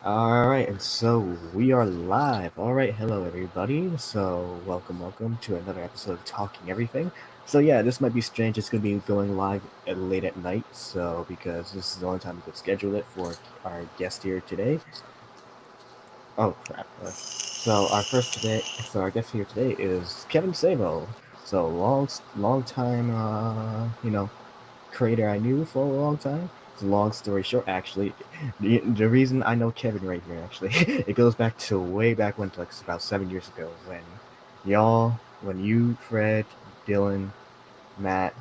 All right, and so we are live. All right, hello everybody. So welcome to another episode of Talking Everything. So yeah, this might be strange. It's gonna be going live late at night. So because this is the only time we could schedule it for our guest here today. Oh crap! So our guest here today is Kevin Savo. So long time, creator I knew for a long time. It's a long story short, actually. The reason I know Kevin right here, actually, it goes back to way back when, like about 7 years ago, when you, Fred, Dylan, Matt,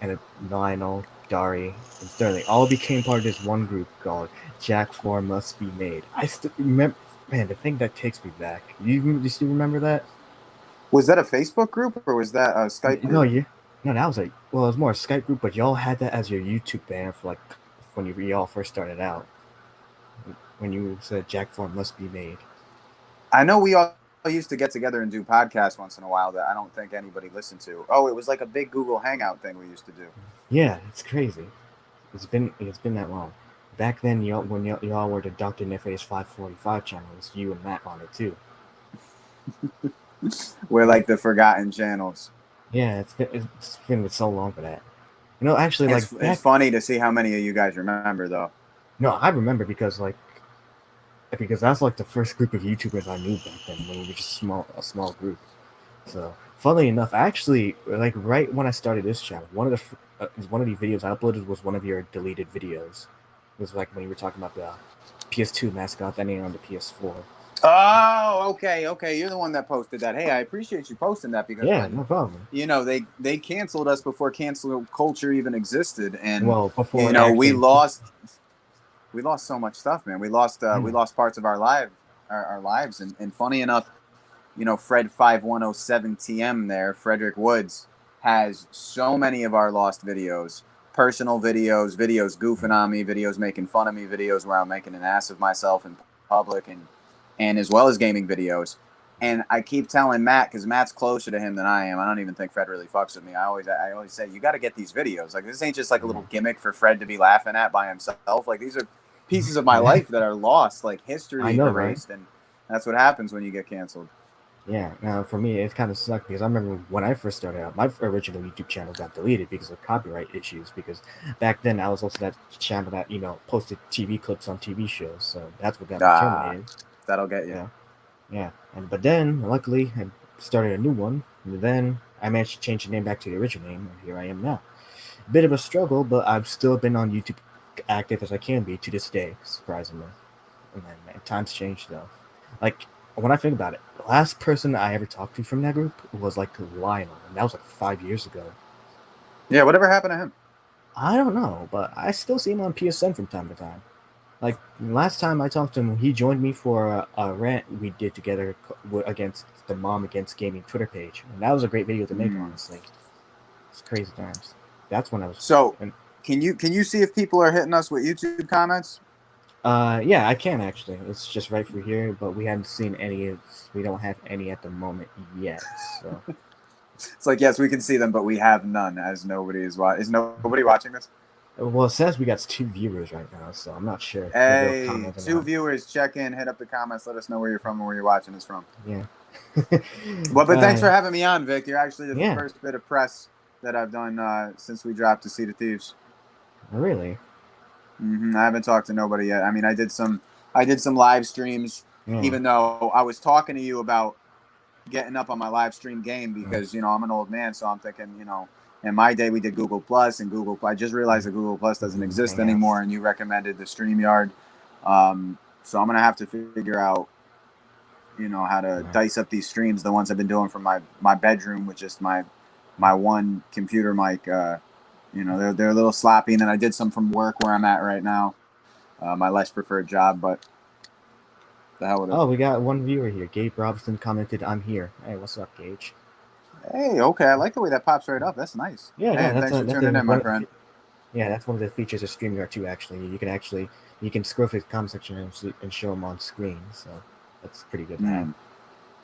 and Lionel, Dari, and Sterling all became part of this one group called Jack 4 Must Be Made. I still remember, man, the thing that takes me back. You still remember that? Was that a Facebook group or was that a Skype No, group? no, that was well, it was more a Skype group, but y'all had that as your YouTube banner for like when y'all first started out. When you said Jack Form must be made. I know we all used to get together and do podcasts once in a while that I don't think anybody listened to. Oh, it was like a big Google Hangout thing we used to do. Yeah, it's crazy. It's been that long. Back then, y'all were the Doctor Nefe's 545 channels. You and Matt on it too. We're Like, like the forgotten channels. yeah, it's been so long for that. Actually, It's funny to see how many of you guys remember though. no, I remember because that's like the first group of YouTubers I knew back then when we were just a small group. So, funnily enough, actually, like right when I started this channel, one of the videos I uploaded was one of your deleted videos. It was like when you were talking about the PS2 mascot that ain't on the PS4. Oh, okay. You're the one that posted that. Hey, I appreciate you posting that because Yeah, when no problem. they canceled us before cancel culture even existed, and Well, before you it know actually, we lost so much stuff, man. We yeah, lost parts of our lives, and funny enough, Fred 5107 TM there, Frederick Woods has so many of our lost videos, personal videos, videos goofing on me, videos making fun of me, videos where I'm making an ass of myself in public, and as well as gaming videos. And I keep telling Matt, because Matt's closer to him than I am. I don't even think Fred really fucks with me. I always say, you got to get these videos. Like, this ain't just like a little gimmick for Fred to be laughing at by himself. Like, these are pieces of my yeah, life that are lost, like I history know, right? erased, and that's what happens when you get canceled. Yeah. Now, for me, it kind of sucked because I remember when I first started out, my original YouTube channel got deleted because of copyright issues. Because back then, I was also that channel that posted TV clips on TV shows, so that's what got me Ah, terminated. that'll get you. Yeah. Yeah, but then luckily I started a new one. And then I managed to change the name back to the original name, and here I am now. Bit of a struggle, but I've still been on YouTube active as I can be to this day, surprisingly. And then man, times changed though. Like when I think about it, the last person I ever talked to from that group was like Lionel, and that was like 5 years ago. Yeah, whatever happened to him? I don't know, but I still see him on PSN from time to time. Like last time I talked to him, he joined me for a rant we did together against the Mom Against Gaming Twitter page, and that was a great video to make. Hmm. Honestly, it's crazy times. That's when I was. So, And, can you see if people are hitting us with YouTube comments? yeah, I can actually. It's just right through here, but we haven't seen any. We don't have any at the moment yet. So, It's like, yes, we can see them, but we have none, as nobody is watching. Is nobody watching this? well, it says we got 2 viewers right now, so I'm not sure if they'll Hey, comment or two not. viewers, check in, hit up the comments, let us know where you're from and where you're watching us from. Yeah. Well, but thanks for having me on, Vic. You're actually the Yeah. first bit of press that I've done since we dropped to See the Thieves. Really. I haven't talked to nobody yet. I mean, I did some live streams, Yeah. even though I was talking to you about getting up on my live stream game because I'm an old man, so I'm thinking, in my day we did Google Plus and Google. I just realized that Google Plus doesn't exist Hangouts. anymore, and you recommended the StreamYard. So I'm gonna have to figure out, how to Yeah. dice up these streams. The ones I've been doing from my bedroom with just my one computer mic. They're a little sloppy, and then I did some from work where I'm at right now, my less preferred job, but the hell with it. Oh, we got one viewer here. Gabe Robinson commented, "I'm here." Hey, what's up, Gage? Hey, okay, I like the way that pops right up. That's nice. Yeah, Hey, no, and thanks for tuning in, my friend. yeah, that's one of the features of StreamYard too. Actually, you can scroll through the comment section and show them on screen. So that's pretty good to have. Hmm.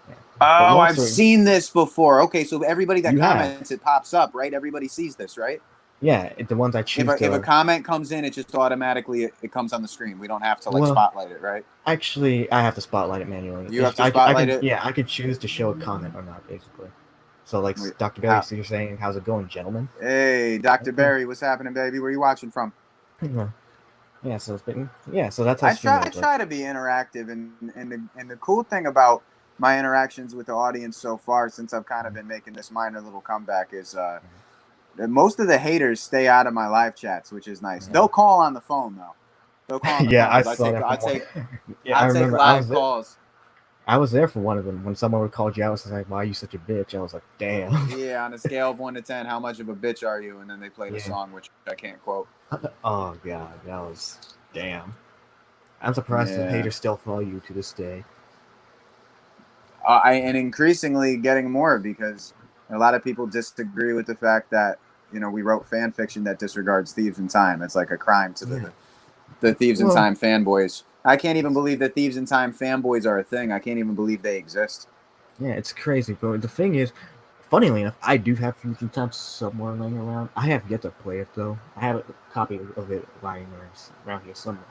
Yeah. But Oh, long I've story, seen this before. Okay, so everybody that you have. comments, it pops up, right? Everybody sees this, right? Yeah, the ones I If choose if a to. comment comes in, it just automatically it comes on the screen. We don't have to like Well, spotlight it, right? actually, I have to spotlight it manually. You have to spotlight it. Yeah, I could choose to show a comment or not, basically. So, like, Wait, Dr. Barry, how? so you're saying, how's it going, gentlemen? Hey, Dr. Okay. Barry, what's happening, baby? Where you watching from? Yeah, yeah, so it's been, yeah, so that's how I StreamYard works. try to be interactive, and the cool thing about my interactions with the audience so far, since I've kind of been making this minor little comeback, is that most of the haters stay out of my live chats, which is nice. Yeah. They'll call on the phone though. They'll call on the Yeah, phone I because saw that I from one. take Yeah, I remember I was live there. calls. I was there for one of them when someone would call you out. I was like, "Why are you such a bitch?" I was like, "Damn." Yeah, on a scale of 1 to 10, how much of a bitch are you? And then they played a Yeah. song which I can't quote. Oh god, that was damn. I'm surprised the Yeah, haters still follow you to this day. I and increasingly getting more because a lot of people disagree with the fact that we wrote fan fiction that disregards Thieves in Time. It's like a crime to Yeah. the Thieves in Well, Time fanboys. I can't even believe that Thieves in Time fanboys are a thing. I can't even believe they exist. yeah, it's crazy, but the thing is, funnily enough, I do have Fusion Time somewhere laying around. I have yet to play it though. I have a copy of it lying around here somewhere.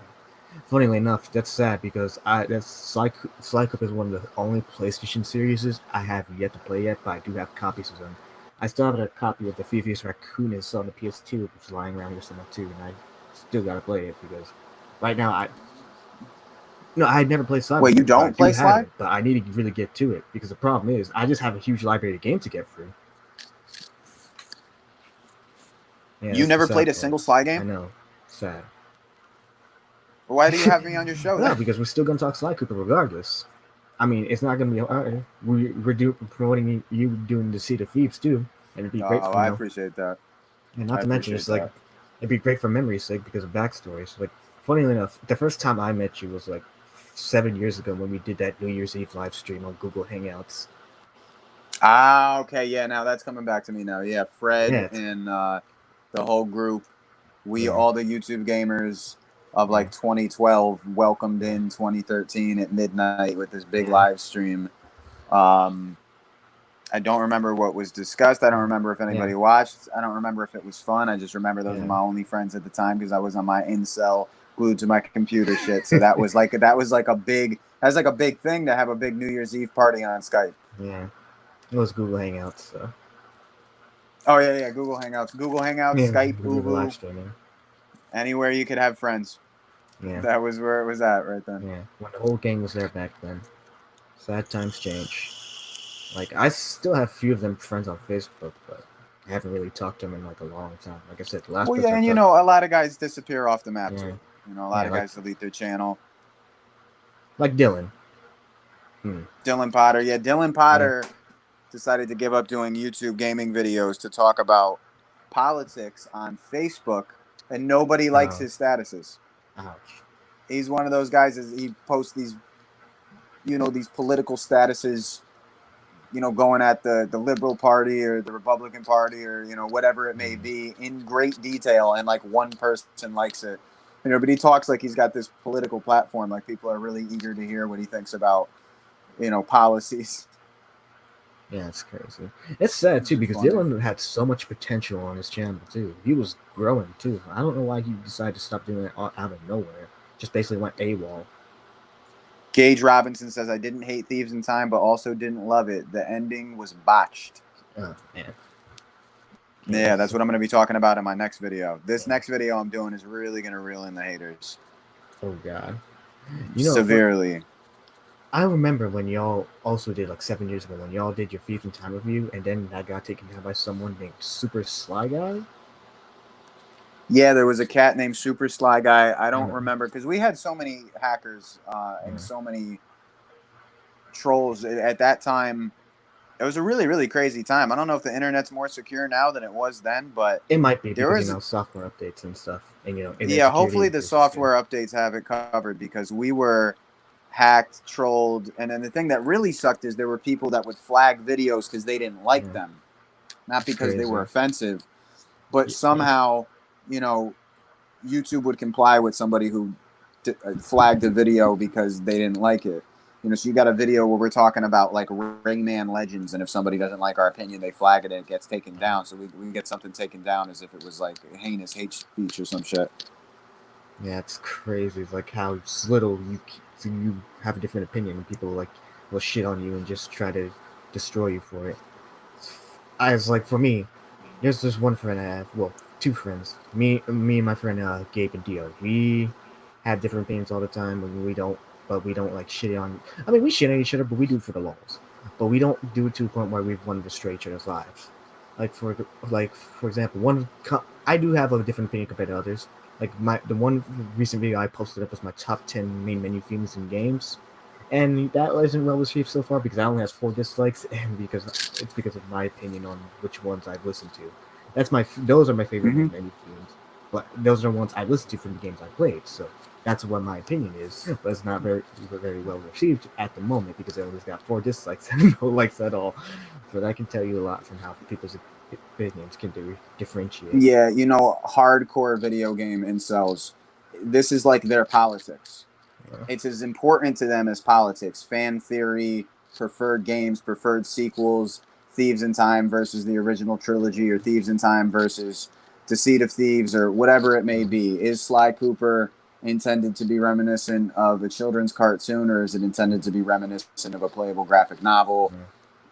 Funnily enough, that's sad because Sly Cooper is one of the only PlayStation series I have yet to play yet, but I do have copies of them. I still have a copy of the Phoebus Raccoonus on the PS2, which is lying around here somewhere too, and I still gotta play it because right now I had never played Sly Wait, you before, but I don't do play have Sly? it. But I need to really get to it because the problem is I just have a huge library of games to get through. Yeah, You that's the never sad played a part. single Sly I game? know, sad. Why do you have me on your show No, then? because we're still gonna talk Sly Cooper regardless. I mean, it's not gonna be hard. We're promoting you doing the Seed of Thieves too, and it'd be great Oh, for I appreciate that. and I not to mention appreciate it's like that. it'd be great for memory's sake because of backstories. Like, funny enough, the first time I met you was like 7 years ago when we did that New Year's Eve live stream on Google Hangouts. Ah, okay, yeah. Now that's coming back to me now. Yeah, Yeah, Fred and the whole group, we yeah, all the YouTube gamers of yeah, like 2012 welcomed yeah, in 2013 at midnight with this big yeah, live stream. Um, I don't remember what was discussed. I don't remember if yeah, anybody watched. I don't remember if it was fun. I just remember those were yeah. my only friends at the time because I was on my incel glued to my computer shit. So that was like a big thing to have a big New Year's Eve party on Skype. Yeah, it was Google Hangouts. So Oh yeah, yeah. Google Hangouts, yeah, Skype, we were live Uvu, streaming. anywhere you could have friends. Yeah, That was where it was at right then. yeah. When the whole gang was there back then. Sad times change. Like, I still have a few of them friends on Facebook, but I haven't really talked to them in like a long time. Like I said, the last Well, person yeah, I and talked. a lot of guys disappear off the map Yeah, too. A lot yeah, of guys delete their channel. like Dylan. Hmm. Dylan Potter, yeah, Dylan Yeah. Potter decided to give up doing YouTube gaming videos to talk about politics on Facebook, and nobody likes Oh, his statuses. ouch. He's one of those guys. Is he posts these political statuses, going at the Liberal Party or the Republican Party or whatever it may Mm. be in great detail, and like one person likes it. But he talks like he's got this political platform. Like people are really eager to hear what he thinks about policies. Yeah, it's crazy. It's sad Which too is because funny. Dylan had so much potential on his channel too. He was growing too. I don't know why he decided to stop doing it out of nowhere. Just basically went AWOL. Gage Robinson says, I didn't hate Thieves in Time, but also didn't love it. The ending was botched. Oh man. Yeah, Yeah, that's what I'm going to be talking about in my next video. This yeah. next video I'm doing is really going to reel in the haters. Oh god. For Severely. I remember when y'all also did like 7 years ago when y'all did your Thief in Time review, and then that got taken down by someone named Super Sly Guy. Yeah, there was a cat named Super Sly Guy. I I don't know. remember because we had so many hackers and Yeah. so many trolls at that time. It was a really, really crazy time. I don't know if the internet's more secure now than it was then, but It might be there because was, software updates and stuff, and internet yeah, security hopefully the increases too. software updates have it covered because we were hacked, trolled, and then the thing that really sucked is there were people that would flag videos because they didn't like Yeah, them, not it's because they were crazy. offensive, but Yeah, somehow, YouTube would comply with somebody who flagged a video because they didn't like it. So you got a video where we're talking about like Rayman Legends, and if somebody doesn't like our opinion, they flag it and it gets taken down. So we can get something taken down as if it was like heinous hate speech or some shit. Yeah, it's crazy. It's like how little you have a different opinion, and people like will shit on you and just try to destroy you for it. I was like, for me, there's just one friend I have. Well, two friends. Me and my friend Gabe and Dio. We have different opinions all the time, and we don't like shit on. I mean, we shit on each other, but we do it for the lulz. But we don't do it to a point where we want to destroy each other's lives. For example, I do have a different opinion compared to others. Like the one recent video I posted up was my top 10 main menu themes in games, and that wasn't well received so far because that only has 4 dislikes, and because of my opinion on which ones I've listened to. Those are my favorite Mm-hmm. main menu themes, but those are ones I listened to from the games I played. So that's what my opinion is, but it's not very well received at the moment because it only got 4 dislikes and no likes at all. But I can tell you a lot from how people's opinions can differentiate. Yeah, hardcore video game incels. This is like their politics. Yeah. It's as important to them as politics. Fan theory, preferred games, preferred sequels, Thieves in Time versus the original trilogy, or Thieves in Time versus Deceit of Thieves, or whatever it may be. Is Sly Cooper intended to be reminiscent of a children's cartoon, or is it intended to be reminiscent of a playable graphic novel?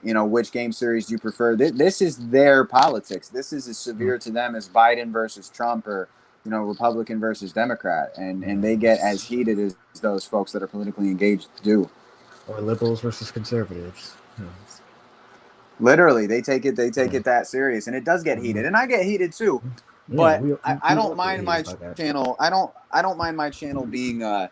Which game series do you prefer? This is their politics. This is as severe to them as Biden versus Trump, or Republican versus Democrat, and they get as heated as those folks that are politically engaged do. Or liberals versus conservatives. Literally, they take it that serious, and it does get heated, and I get heated too. Yeah, But I we don't all get mind my hated by that. channel. I don't mind my channel being a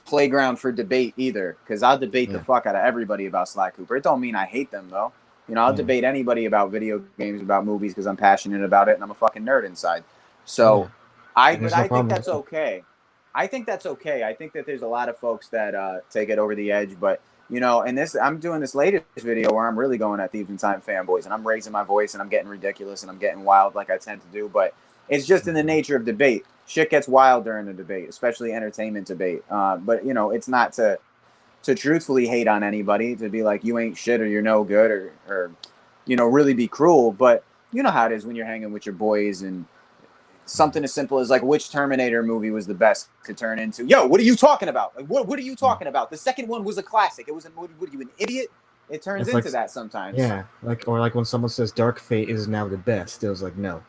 playground for debate either, because I'll debate the fuck out of everybody about Sly Cooper. It don't mean I hate them though. I'll debate anybody about video games, about movies, because I'm passionate about it and I'm a fucking nerd inside. So I think that's okay. I think that's okay. I think that there's a lot of folks that take it over the edge, but and I'm doing this latest video where I'm really going at Thieves in Time fanboys, and I'm raising my voice and I'm getting ridiculous and I'm getting wild like I tend to do, but it's just in the nature of debate. Shit gets wild during a debate, especially entertainment debate. But it's not to truthfully hate on anybody, to be like you ain't shit or you're no good, or really be cruel. But you know how it is when you're hanging with your boys, and something as simple as like which Terminator movie was the best to turn into. Yo, what are you talking about? Like, what are you talking about? The second one was a classic. It was what are you, an idiot? It turns into that sometimes. Yeah, like when someone says Dark Fate is now the best, it was like no,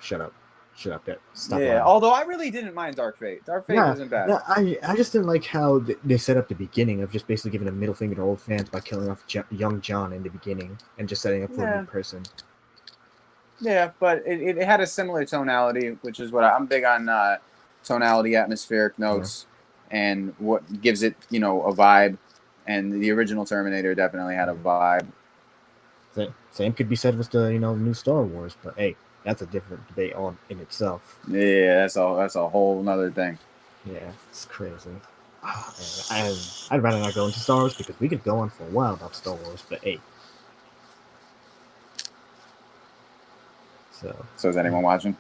shut up. Stop Yeah, lying. although I really didn't mind Dark Fate. Dark Fate wasn't bad. Yeah, I just didn't like how they set up the beginning of just basically giving a middle finger to old fans by killing off young John in the beginning and just setting up for a new person. Yeah, but it had a similar tonality, which is what I'm big on, tonality, atmospheric notes, and what gives it, a vibe. And the original Terminator definitely had a vibe. Same could be said with the new Star Wars, but hey, that's a different debate all in itself. Yeah, that's a whole nother thing. Yeah, it's crazy. I'd rather not go into Star Wars because we could go on for a while about Star Wars, but hey. So is anyone watching?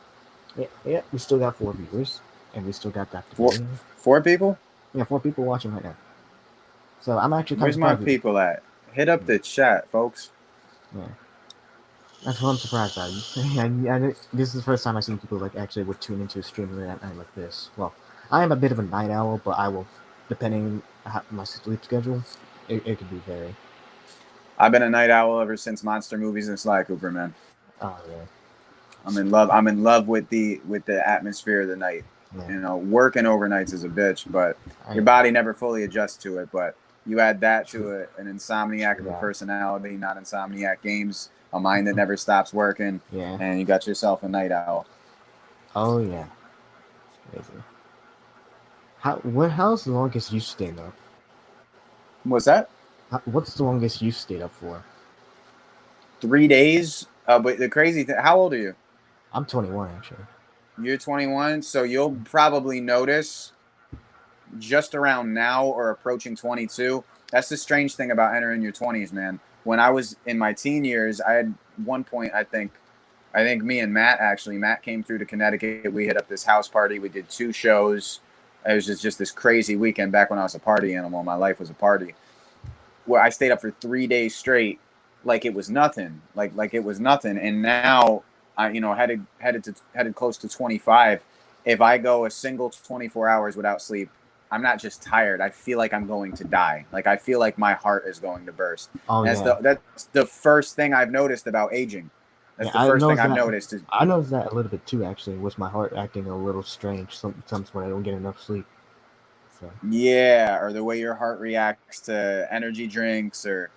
Yeah, we still got 4 viewers, and we still got that. 4 people? Yeah, 4 people watching right now. So I'm actually Where's my people at? Hit up the chat, folks. Yeah. That's what I'm surprised by. This is the first time I've seen people like actually would tune into a stream at night like this. Well, I am a bit of a night owl, but I will, depending on my sleep schedule, it could be vary. I've been a night owl ever since Monster Movies and Sly Cooper, man. Oh yeah. I'm in love with the atmosphere of the night. Yeah. Working overnights is a bitch, but your body never fully adjusts to it. But you add that to an insomniac of a personality, not Insomniac Games, a mind that never stops working, and you got yourself a night owl. Oh yeah, it's crazy. How's the longest you stayed up? What's that? What's the longest you stayed up for? 3 days. But the crazy thing, how old are you? I'm 21 actually. You're 21, so you'll probably notice just around now or approaching 22. That's the strange thing about entering your 20s, man. When I was in my teen years, I had one point, I think me and Matt came through to Connecticut. We hit up this house party. We did 2 shows. It was just this crazy weekend back when I was a party animal. My life was a party, where I stayed up for 3 days straight, like it was nothing, like it was nothing. And now I, headed close to 25. If I go a single 24 hours without sleep, I'm not just tired. I feel like I'm going to die. Like I feel like my heart is going to burst. Oh And yeah, that's the first thing I've noticed about aging. That's yeah. the first thing I've noticed is I noticed that a little bit too. Actually, with my heart acting a little strange sometimes when I don't get enough sleep. So yeah, or the way your heart reacts to energy drinks or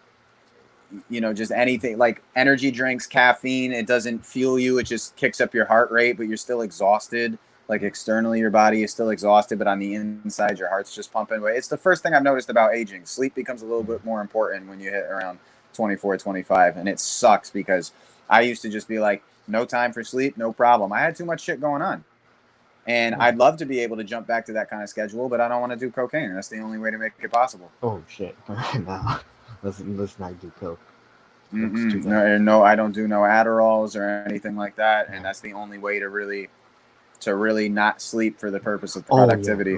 just anything like energy drinks, caffeine. It doesn't fuel you, it just kicks up your heart rate, but you're still exhausted. Like externally your body is still exhausted, but on the inside your heart's just pumping away. It's the first thing I've noticed about aging. Sleep becomes a little bit more important when you hit around 24, 25, and it sucks because I used to just be like, no time for sleep, no problem. I had too much shit going on, and yeah. I'd love to be able to jump back to that kind of schedule, but I don't want to do cocaine. That's the only way to make it possible. Oh shit! Nah, let's not do coke. Coke's too Mm-mm. bad. No, no, I don't do no Adderalls or anything like that, and Yeah. that's the only way to really not sleep for the purpose of Oh yeah. productivity.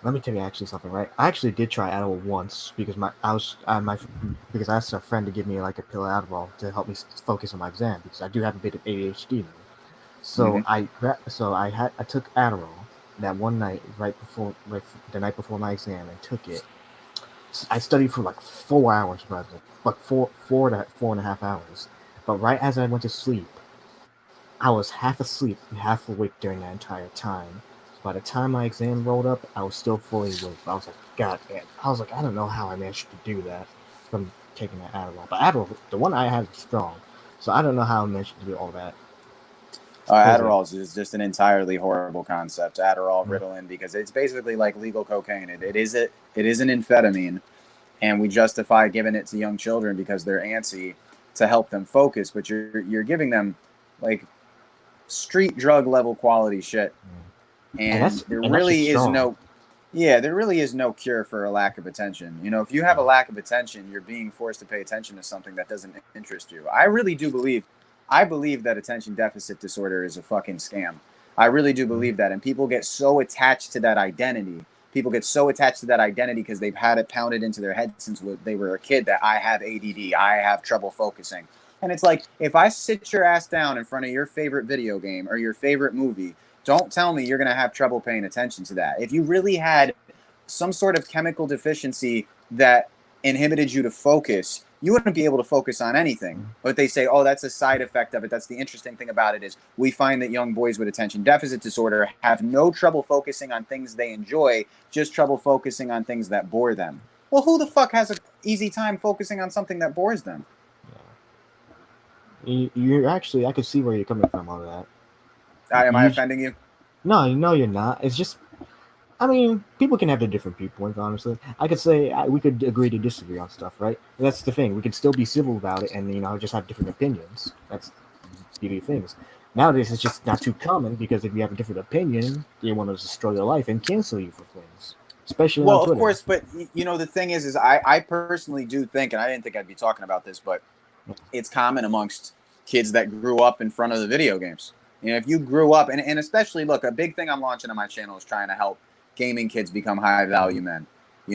Let me tell you actually something. Right. I actually did try Adderall once because because I asked a friend to give me like a pill of Adderall to help me focus on my exam because I do have a bit of ADHD. Mm-hmm. I took Adderall that one night the night before my exam and took it. I studied for like 4 hours, brother. Like four to 4.5 hours. But right as I went to sleep, I was half asleep and half awake during that entire time. So by the time my exam rolled up, I was still fully awake. I was like, God damn. I was like, I don't know how I managed to do that from taking that Adderall. But Adderall, the one I had was strong. So I don't know how I managed to do all that. It's crazy. Adderall is just an entirely horrible concept. Adderall, Yeah. Ritalin, because it's basically like legal cocaine. It is an amphetamine, and we justify giving it to young children because they're antsy to help them focus. But you're giving them like street drug level quality shit, And and there that shit's really is strong. no yeah, there really is no cure for a lack of attention. If you have a lack of attention, you're being forced to pay attention to something that doesn't interest you. I believe that attention deficit disorder is a fucking scam. I really do Mhm. believe that. And people get so attached to that identity. People get so attached to that identity because they've had it pounded into their head since they were a kid that I have ADD, I have trouble focusing. And it's like, if I sit your ass down in front of your favorite video game or your favorite movie, don't tell me you're going to have trouble paying attention to that. If you really had some sort of chemical deficiency that inhibited you to focus, you wouldn't be able to focus on anything. But they say, oh, that's a side effect of it. That's the interesting thing about it is we find that young boys with attention deficit disorder have no trouble focusing on things they enjoy, just trouble focusing on things that bore them. Well, who the fuck has an easy time focusing on something that bores them? You're actually, I could see where you're coming from on that. Am I You, offending you? no, you're not. It's just, I mean, people can have their different viewpoints. Honestly, I could say we could agree to disagree on stuff, right? That's the thing. We can still be civil about it, and just have different opinions. That's the beauty of things. Nowadays, it's just not too common because if you have a different opinion, they want to destroy your life and cancel you for things, especially on Well, of Twitter. course, but the thing is I personally do think, and I didn't think I'd be talking about this, but it's common amongst kids that grew up in front of the video games. If you grew up, and especially, look, a big thing I'm launching on my channel is trying to help gaming kids become high value men.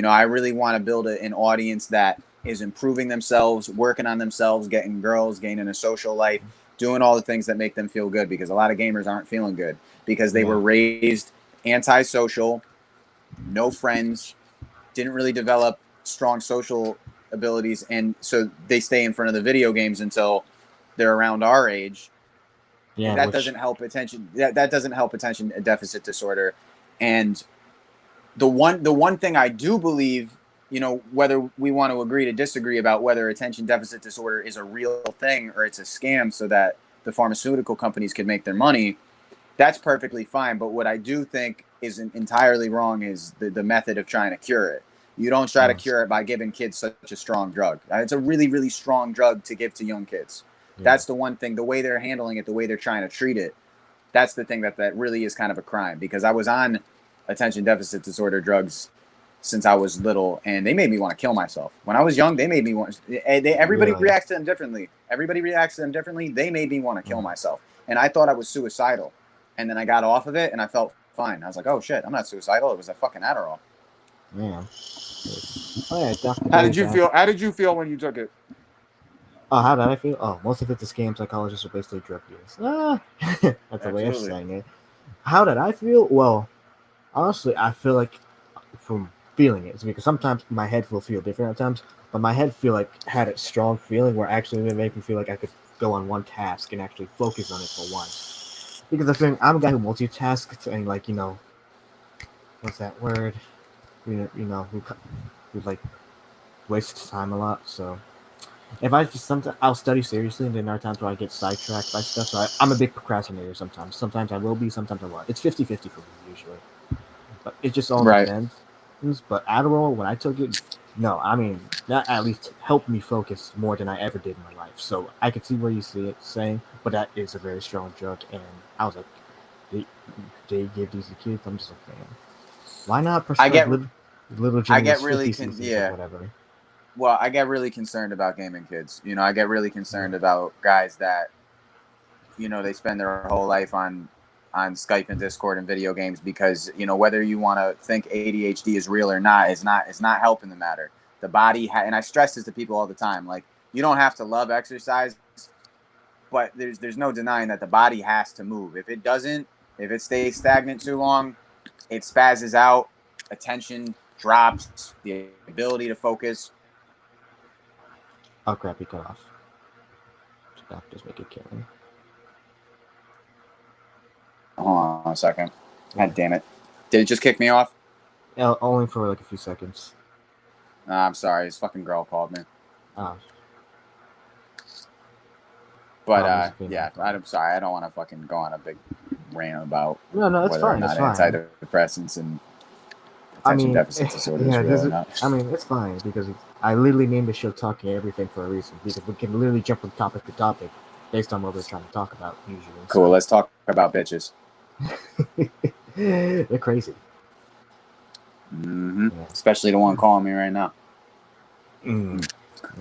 I really want to build an audience that is improving themselves, working on themselves, getting girls, gaining a social life, doing all the things that make them feel good because a lot of gamers aren't feeling good because they were Yeah, raised antisocial, no friends, didn't really develop strong social abilities, and so they stay in front of the video games until they're around our age. yeah, That which doesn't help attention. That doesn't help attention deficit disorder. And the one thing I do believe, whether we want to agree to disagree about whether attention deficit disorder is a real thing or it's a scam so that the pharmaceutical companies can make their money, that's perfectly fine. But what I do think is entirely wrong is the method of trying to cure it. You don't try to yes, cure it by giving kids such a strong drug. It's a really, really strong drug to give to young kids. yeah, That's the one thing. The way they're handling it, the way they're trying to treat it, that's the thing that really is kind of a crime. Because I was on attention deficit disorder drugs since I was little, and they made me want to kill myself. When I was young, they made me want. Everybody really. reacts to them differently. Everybody reacts to them differently. They made me want to kill myself, and I thought I was suicidal. And then I got off of it, and I felt fine. I was like, oh shit, I'm not suicidal. It was a fucking Adderall. Yeah. Oh yeah, Dr. How did Dave you asked. feel? How did you feel when you took it? Oh, how did I feel? Oh, most of it's a scam. Psychologists are basically drug dealers. That's a way of Absolutely. saying it. How did I feel? Well, honestly, I feel like from feeling it, it's because sometimes my head will feel different at times, but my head feel like had a strong feeling where actually it made me feel like I could go on one task and actually focus on it for once. Because I think I'm a guy who multitasks and like what's that word? Who like wastes time a lot. So if I just sometimes I'll study seriously, and then there are times where I get sidetracked by stuff. So I'm a big procrastinator sometimes. Sometimes I will be, sometimes I won't. It's 50-50 for me usually. But it just all Right. depends. But Adderall, when I took it, no, I mean that at least helped me focus more than I ever did in my life. So I could see where you see it saying, but that is a very strong drug. And I was like, they give these to kids. I'm just like, man, why not I prescribe get little I get Jimmy's really 50 cc's or yeah. whatever? Well, I get really concerned about gaming kids. I get really concerned Yeah. about guys that they spend their whole life on Skype and Discord and video games because whether you want to think ADHD is real or not is not helping the matter. The body and I stress this to people all the time. Like you don't have to love exercise, but there's no denying that the body has to move. If it doesn't, if it stays stagnant too long, it spazzes out, attention drops, the ability to focus. Oh crap, he cut off. Doctors make it killing. Hold on a second. Yeah. God damn it! Did it just kick me off? Only for like a few seconds. I'm sorry. This fucking girl called me. Oh, But yeah, I'm sorry. I don't want to fucking go on a big rant about no, it's whether or fine. It's not fine. antidepressants and I attention mean, deficit disorder is yeah, real or not. I mean, it's fine because I literally named the show "Talking Everything" for a reason because we can literally jump from topic to topic based on what we're trying to talk about usually. Cool. Let's talk about bitches. They're crazy. Mm-hmm. Yeah. Especially the one calling me right now. Mm.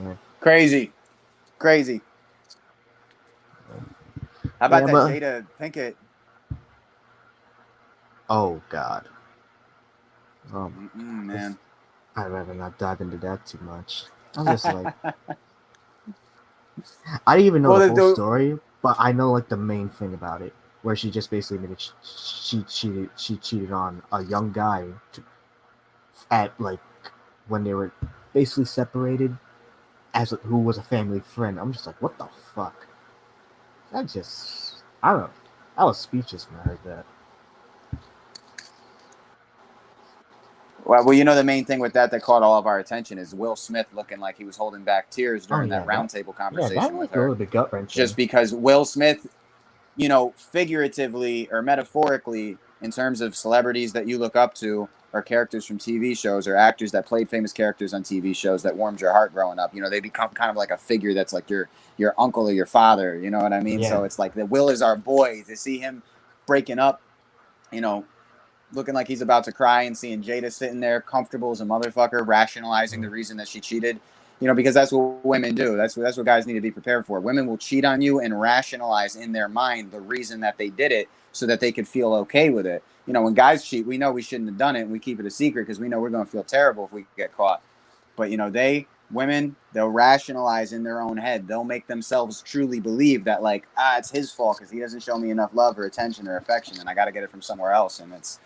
Yeah. Crazy. How about Yeah, that but Jada Pinkett? oh god, Man. I'd rather not dive into that too much. I'm just like, I didn't even know Well, the full story, but I know like the main thing about it, where she just basically made it. She cheated on a young guy at like when they were basically separated, who was a family friend. I'm just like, what the fuck? I don't know. I was speechless when I heard that. Well, the main thing with that caught all of our attention is Will Smith looking like he was holding back tears during that roundtable conversation that with like a her. little bit gut wrenching. Just because Will Smith, figuratively or metaphorically, in terms of celebrities that you look up to or characters from TV shows or actors that played famous characters on TV shows that warmed your heart growing up, they become kind of like a figure that's like your uncle or your father, you know what I mean? Yeah. So it's like the Will is our boy. To see him breaking up, looking like he's about to cry and seeing Jada sitting there comfortable as a motherfucker, rationalizing the reason that she cheated, because that's what women do. That's what guys need to be prepared for. Women will cheat on you and rationalize in their mind the reason that they did it so that they could feel okay with it. When guys cheat, we know we shouldn't have done it and we keep it a secret because we know we're going to feel terrible if we get caught. But, women, they'll rationalize in their own head. They'll make themselves truly believe that, like, it's his fault because he doesn't show me enough love or attention or affection and I got to get it from somewhere else. And it's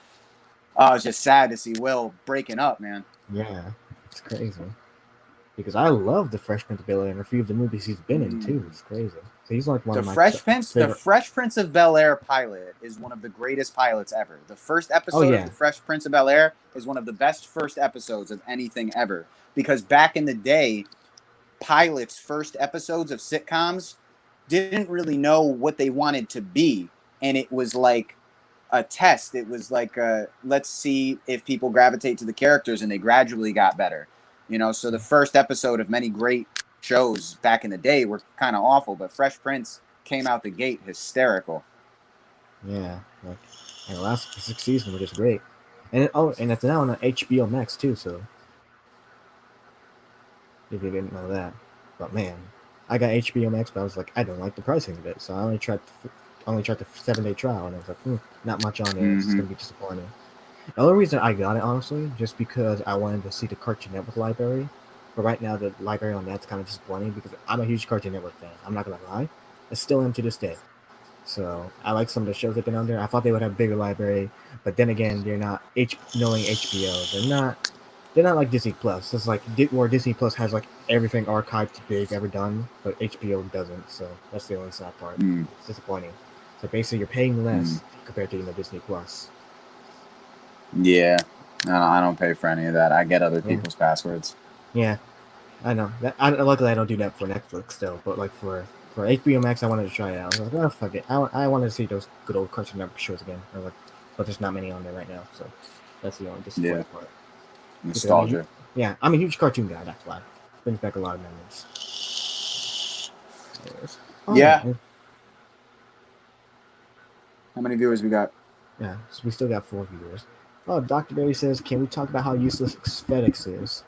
just sad to see Will breaking up, man. Yeah, it's crazy. Because I love the Fresh Prince of Bel Air and a few of the movies he's been in too. It's crazy. So he's like one of my The Fresh Prince of Bel Air pilot is one of the greatest pilots ever. The first episode of the Fresh Prince of Bel Air is one of the best first episodes of anything ever. Because back in the day, pilots' first episodes of sitcoms didn't really know what they wanted to be, and it was like a test. It was like let's see if people gravitate to the characters, and they gradually got better. So the first episode of many great shows back in the day were kind of awful, but Fresh Prince came out the gate hysterical. Yeah, and the last 6 seasons were just great. And it's now on HBO Max too. So if you didn't know that, but man, I got HBO Max, but I was like, I don't like the pricing of it, so I only tried only tried the 7-day trial, and I was like, not much on there. It's Mm-hmm. gonna be disappointing. The only reason I got it, honestly, just because I wanted to see the Cartoon Network library. But right now, the library on that's kind of disappointing because I'm a huge Cartoon Network fan. I'm not gonna lie, I still am to this day. So I like some of the shows they've been on there. I thought they would have a bigger library, but then again, they're not knowing HBO. They're not like Disney Plus. It's like where Disney Plus has like everything archived they've ever done, but HBO doesn't. So that's the only sad part. Mm. It's disappointing. So basically, you're paying less Mm. compared to Disney Plus. Yeah, I don't pay for any of that. I get other Yeah, people's passwords. yeah, I know. Luckily, I don't do that for Netflix still, but like for HBO Max, I wanted to try it out. I was like, oh fuck it, I wanted to see those good old Cartoon Network shows again. I was like, but there's not many on there right now, so that's the only Yeah, disappointing part. Because nostalgia. I'm a huge cartoon guy. That's why brings back a lot of memories. Anyways. Oh Yeah. yeah, How many viewers we got? yeah. So we still got 4 viewers. Oh, Dr. Barry says, can we talk about how useless FedEx is?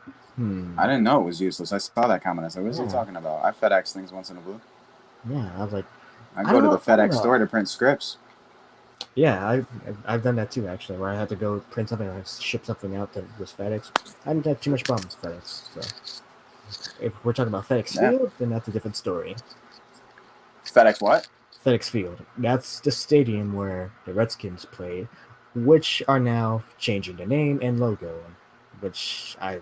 I didn't know it was useless. I saw that comment. I said, "What is he Yeah, talking about?" I FedEx things once in a blue. yeah. I was like, I I go don't to know the what to talk FedEx about. store to print scripts. Yeah, I've done that too actually, where I had to go print something and ship something out that was FedEx. I haven't had too much problems with FedEx. So if we're talking about FedEx Yeah. Field, then that's a different story. FedEx what? FedEx Field. That's the stadium where the Redskins played, which are now changing the name and logo, which I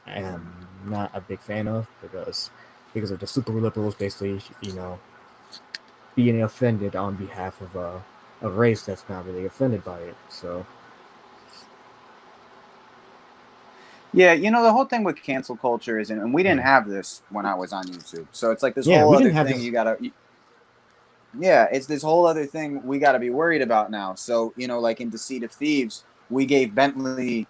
am not a big fan of because of the super liberals basically, being offended on behalf of a race that's not really offended by it. So Yeah, the whole thing with cancel culture is, and we didn't yeah, have this when I was on YouTube. So it's like this yeah, whole we other didn't have thing this. yeah, it's this whole other thing we got to be worried about now. So, like in Deceit of Thieves, we gave Bentley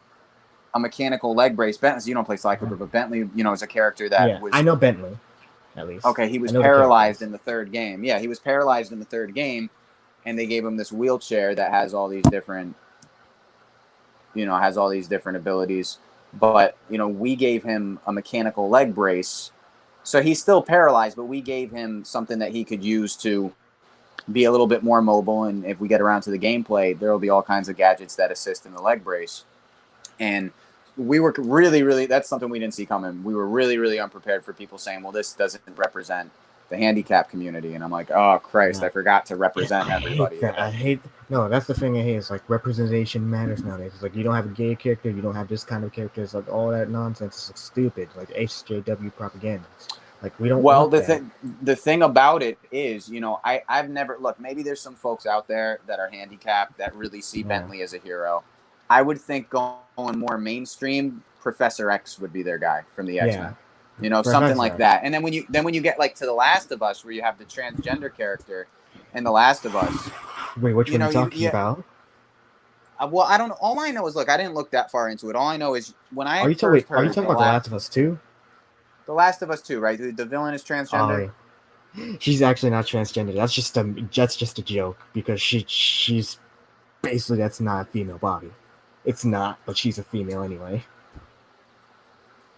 a mechanical leg brace. Bentley, you don't play Sly Cooper, but Bentley, is a character that Yeah, I was know Bentley at least. okay. He I was know the paralyzed characters. in the third game. Yeah, he was paralyzed in the third game, and they gave him this wheelchair that has all these different, abilities. But we gave him a mechanical leg brace, so he's still paralyzed. But we gave him something that he could use to be a little bit more mobile. And if we get around to the gameplay, there will be all kinds of gadgets that assist in the leg brace. And we were really, really, that's something we didn't see coming. We were really, really unprepared for people saying, well, this doesn't represent the handicap community. And I'm like, oh, Christ, Yeah. I forgot to Yeah, represent I hate everybody that. there. No, that's the thing I hate. It's like representation matters nowadays. It's like you don't have a gay character, you don't have this kind of character. It's like all that nonsense is like stupid, like HJW propaganda. Like we don't Well, want the that. thing about it is, I've never look. Maybe there's some folks out there that are handicapped that really see Yeah, Bentley as a hero. I would think going more mainstream, Professor X would be their guy from the X yeah. Men. Something Professor like X. that. And then when you get like to The Last of Us, where you have the transgender character in The Last of Us, Wait, which you one are you know, you talking yeah. about? Well, I don't. All I know is, look, I didn't look that far into it. All I know is when I Wait, first are you heard talking about The Last of Us 2? The Last of Us 2, right? The villain is Oh, transgender. yeah. She's actually not transgender. That's just a joke because she's basically that's not a female body. It's not, but she's a female anyway.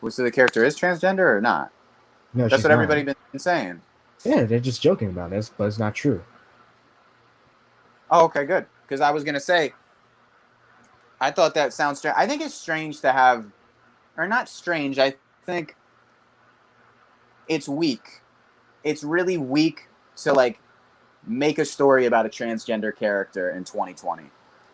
So the character is transgender or not? No, That's she's what not. everybody been saying. Yeah, they're just joking about this, but it's not true. Oh, okay, good. Because I was gonna say, I thought that sounds strange. I think it's strange to have, or not strange. I think it's weak. It's really weak to like make a story about a transgender character in 2020.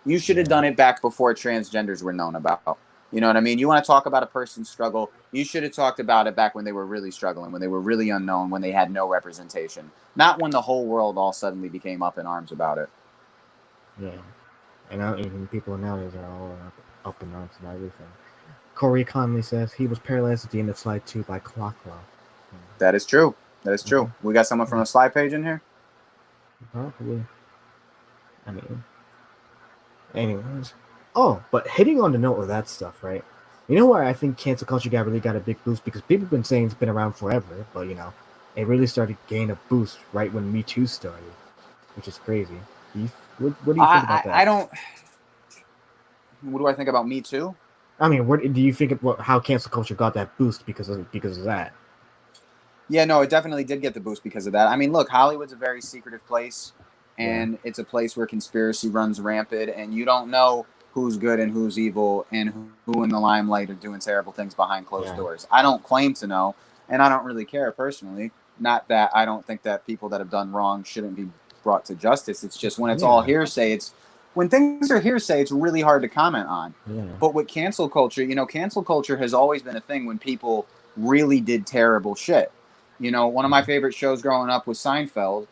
You should have Yeah, done it back before transgenders were known about. You know what I mean? You want to talk about a person's struggle, you should have talked about it back when they were really struggling, when they were really unknown, when they had no representation. Not when the whole world all suddenly became up in arms about it. yeah. And even people nowadays are all up in arms and everything. Corey Conley says he was paralyzed at the end of slide 2 by Clockla. That is true. That is Okay. true. We got someone from the slide page in here. Probably. I mean, anyways. Oh, but hitting on the note of that stuff, right? You know why I think cancel culture really got a big boost? Because people have been saying it's been around forever, but it really started to gain a boost right when Me Too started, which is crazy. What do you think about I that? don't. What do I think about Me Too? I mean, what do you think of how cancel culture got that boost because of that? Yeah, no, it definitely did get the boost because of that. I mean, look, Hollywood's a very secretive place. Yeah. and it's a place where conspiracy runs rampant, and you don't know who's good and who's evil, and who in the limelight are doing terrible things behind closed Yeah. doors. I don't claim to know, and I don't really care personally. Not that I don't think that people that have done wrong shouldn't be brought to justice. It's just when it's all Yeah. hearsay, when things are hearsay, it's really hard to comment on. Yeah. But with cancel culture, cancel culture has always been a thing when people really did terrible shit. One of my favorite shows growing up was Seinfeld,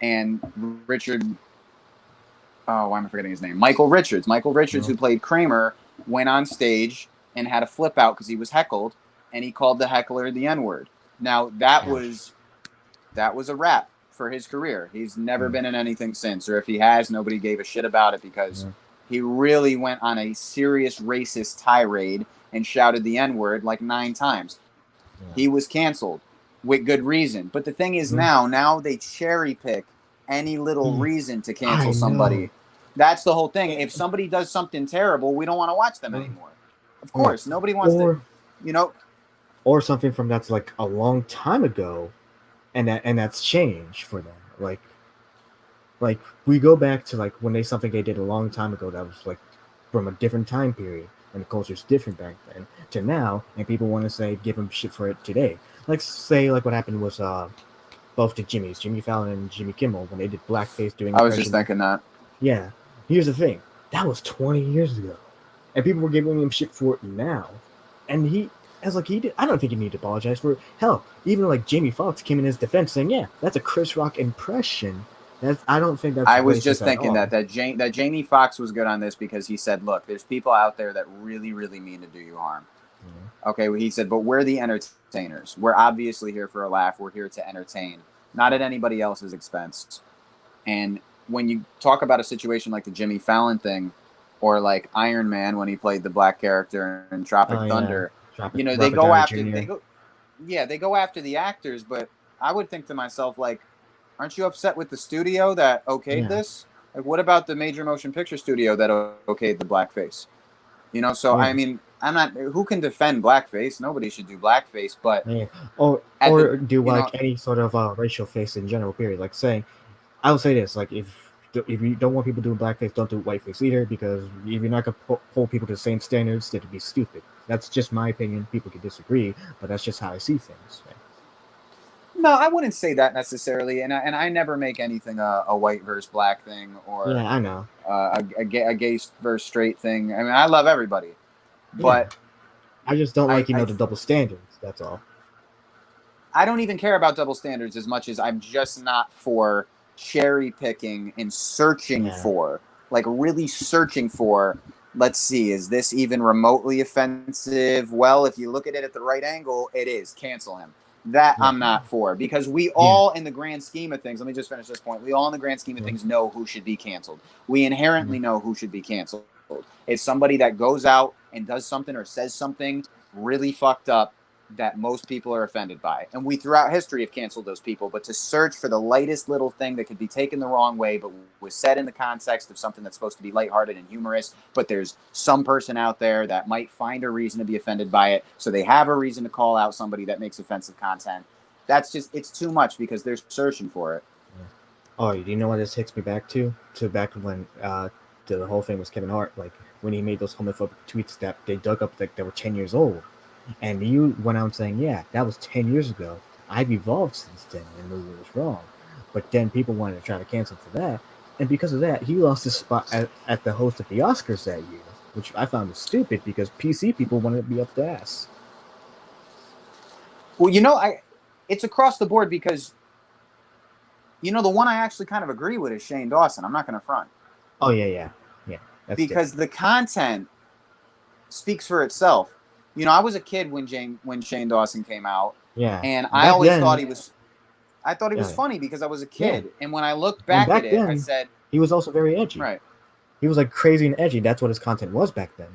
and Richard, oh, why am I forgetting his name? Michael Richards. Michael Richards, Yeah. who played Kramer, went on stage and had a flip out because he was heckled, and he called the heckler the N word. Now Yeah. that was a wrap for his career. He's never Yeah. been in anything since, or if he has, nobody gave a shit about it because Yeah. he really went on a serious racist tirade and shouted the N word like 9 times. Yeah. He was canceled with good reason. But the thing is Mhm. now they cherry pick any little Yeah. reason to cancel I know. somebody. That's the whole thing. If somebody does something terrible, we don't want to watch them Uh, anymore. Of yeah. course, nobody wants to, Or you know, or something from that's like a long time ago, and that's changed for them. Like we go back to like when something they did a long time ago that was like from a different time period and the culture's different back then to now, and people want to say give them shit for it today. Like say like what happened was both the Jimmy Fallon and Jimmy Kimmel when they did blackface doing I was just impressions. thinking that. Yeah, here's the thing, that was 20 years ago, and people were giving him shit for it now, and he. As like he did, I don't think he needed to apologize for it. Hell, even like Jamie Foxx came in his defense saying, "Yeah, that's a Chris Rock impression. I don't think that's I was racist just at thinking all." that Jamie Foxx was good on this because he said, "Look, there's people out there that really, really mean to do you harm." Yeah. Okay, well, he said, "But we're the entertainers. We're obviously here for a laugh. We're here to entertain, not at anybody else's expense." And when you talk about a situation like the Jimmy Fallon thing, or like Iron Man when he played the black character in Tropic Oh yeah, Thunder, they Robert go Downey after Jr. they go after the actors, but I would think to myself like, aren't you upset with the studio that okayed Yeah, this? Like, what about the major motion picture studio that okayed the blackface? So I yeah, mean, I'm not. Who can defend blackface? Nobody should do blackface, but yeah. Or at the or do you know like any sort of racial face in general. Period. Like saying, I would say this: like if you don't want people doing blackface, don't do whiteface either. Because if you're not gonna hold people to the same standards, that'd be stupid. That's just my opinion. People can disagree, but that's just how I see things. No, I wouldn't say that necessarily, and I never make anything a white versus black thing or Yeah, I know. a gay versus straight thing. I mean, I love everybody, Yeah, but I just don't I like I, the double standards. That's all. I don't even care about double standards as much as I'm just not for cherry picking and searching Yeah, for, like really searching for. Let's see, is this even remotely offensive? Well, if you look at it at the right angle, it is. Cancel him. That yeah, I'm not for because we yeah, all, in the grand scheme of things, let me just finish this point. We all, in the grand scheme of yeah, things, know who should be canceled. We yeah. inherently know who should be canceled. It's somebody that goes out and does something or says something really fucked up that most people are offended by. And we, throughout history, have canceled those people. But to search for the lightest little thing that could be taken the wrong way, but was said in the context of something that's supposed to be lighthearted and humorous, but there's some person out there that might find a reason to be offended by it. So they have a reason to call out somebody that makes offensive content. That's just, it's too much because they're searching for it. Yeah. Oh, you know what this takes me back to? To back when the whole thing was Kevin Hart, like when he made those homophobic tweets that they dug up like they were 10 years old, and you went out saying, "Yeah, that was 10 years ago. I've evolved since then, and knew it was wrong." But then people wanted to try to cancel for that, and because of that, he lost his spot at the host of the Oscars that year, which I found was stupid because PC people wanted to be up the ass. Well, it's across the board because, the one I actually kind of agree with is Shane Dawson. I'm not going to front Oh yeah, yeah, yeah. That's because different. the content speaks for itself. I was a kid when Shane Dawson came out, Yeah, and I back always then, thought I thought he was yeah, funny because I was a yeah, kid. And when I look and back at back it, I then said, he was also very edgy. right. He was like crazy and edgy. That's what his content was back then.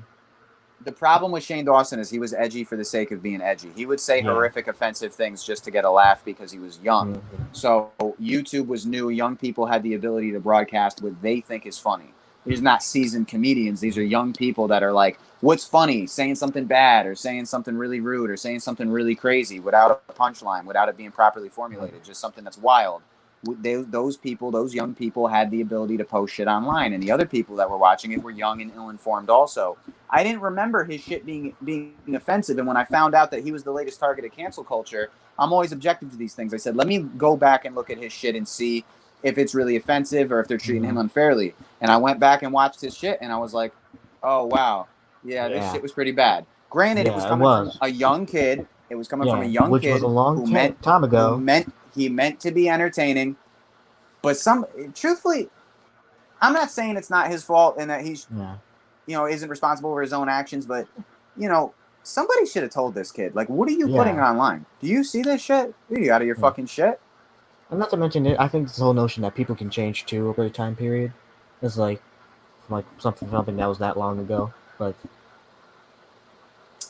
The problem with Shane Dawson is he was edgy for the sake of being edgy. He would say Yeah. horrific, offensive things just to get a laugh because he was young. Mm-hmm. So YouTube was new. Young people had the ability to broadcast what they think is funny. These are not seasoned comedians. These are young people that are like, what's funny? Saying something bad or saying something really rude or saying something really crazy without a punchline, without it being properly formulated, just something that's wild. those people, those young people, had the ability to post shit online, and the other people that were watching it were young and ill-informed. Also, I didn't remember his shit being offensive, and when I found out that he was the latest target of cancel culture, I'm always objective to these things. I said, let me go back and look at his shit and see if it's really offensive or if they're treating him unfairly. And I went back and watched his shit, and I was like, oh wow, yeah, this shit was pretty bad. Granted, it was coming from a young kid. It was coming from a young which was kid a long time ago. He meant to be entertaining. But truthfully, I'm not saying it's not his fault and that he's, isn't responsible for his own actions. But, somebody should have told this kid, like, what are you putting online? Do you see this shit? Are you out of your fucking shit? And not to mention it, I think this whole notion that people can change too over a time period is like something that was that long ago. But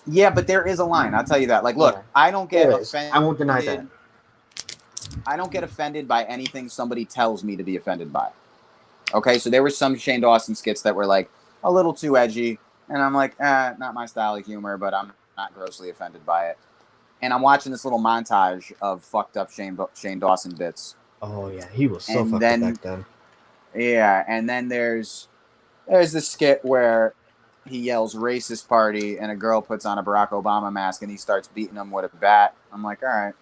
yeah, but there is a line. I'll tell you that. Like, look, I don't get offended. I won't deny that. I don't get offended by anything somebody tells me to be offended by. Okay, so there were some Shane Dawson skits that were like a little too edgy, and I'm like, not my style of humor, but I'm not grossly offended by it. And I'm watching this little montage of fucked up Shane Dawson bits. Oh yeah, he was so fucked up back then. Yeah, and then there's this skit where he yells "racist party" and a girl puts on a Barack Obama mask and he starts beating him with a bat. I'm like, all right,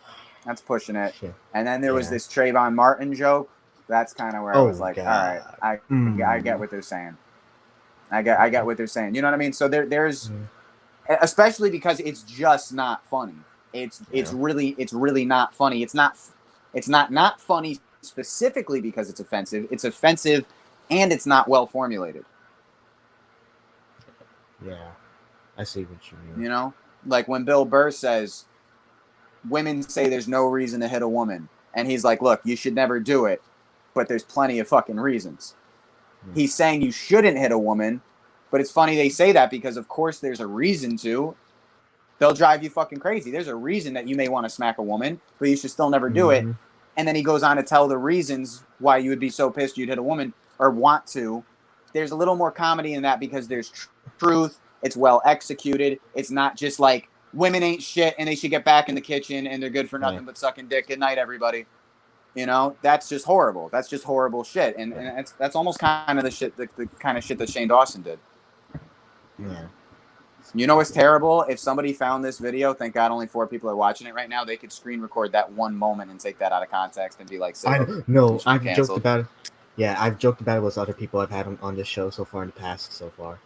that's pushing it. Shit. And then there was this Trayvon Martin joke. That's kind of where I was like, God. All right, I get what they're saying. I get what they're saying. You know what I mean? So there's, especially because it's just not funny. It's really not funny. It's not funny specifically because it's offensive. It's offensive, and it's not well formulated. Yeah, I see what you mean. You know, like when Bill Burr says, "Women say there's no reason to hit a woman," and he's like, "Look, you should never do it, but there's plenty of fucking reasons." He's saying you shouldn't hit a woman, but it's funny they say that because of course there's a reason to. They'll drive you fucking crazy. There's a reason that you may want to smack a woman, but you should still never do it. And then he goes on to tell the reasons why you would be so pissed you'd hit a woman or want to. There's a little more comedy in that because there's truth. It's well executed. It's not just like women ain't shit and they should get back in the kitchen and they're good for nothing but sucking dick. Good night, everybody. You know, that's just horrible. That's just horrible shit. And that's almost kind of the shit, the kind of shit that Shane Dawson did. Yeah. You know what's terrible? If somebody found this video, thank God only 4 people are watching it right now, they could screen record that one moment and take that out of context and be like, I've joked about it. Yeah, I've joked about it with other people I've had on this show so far in the past so far.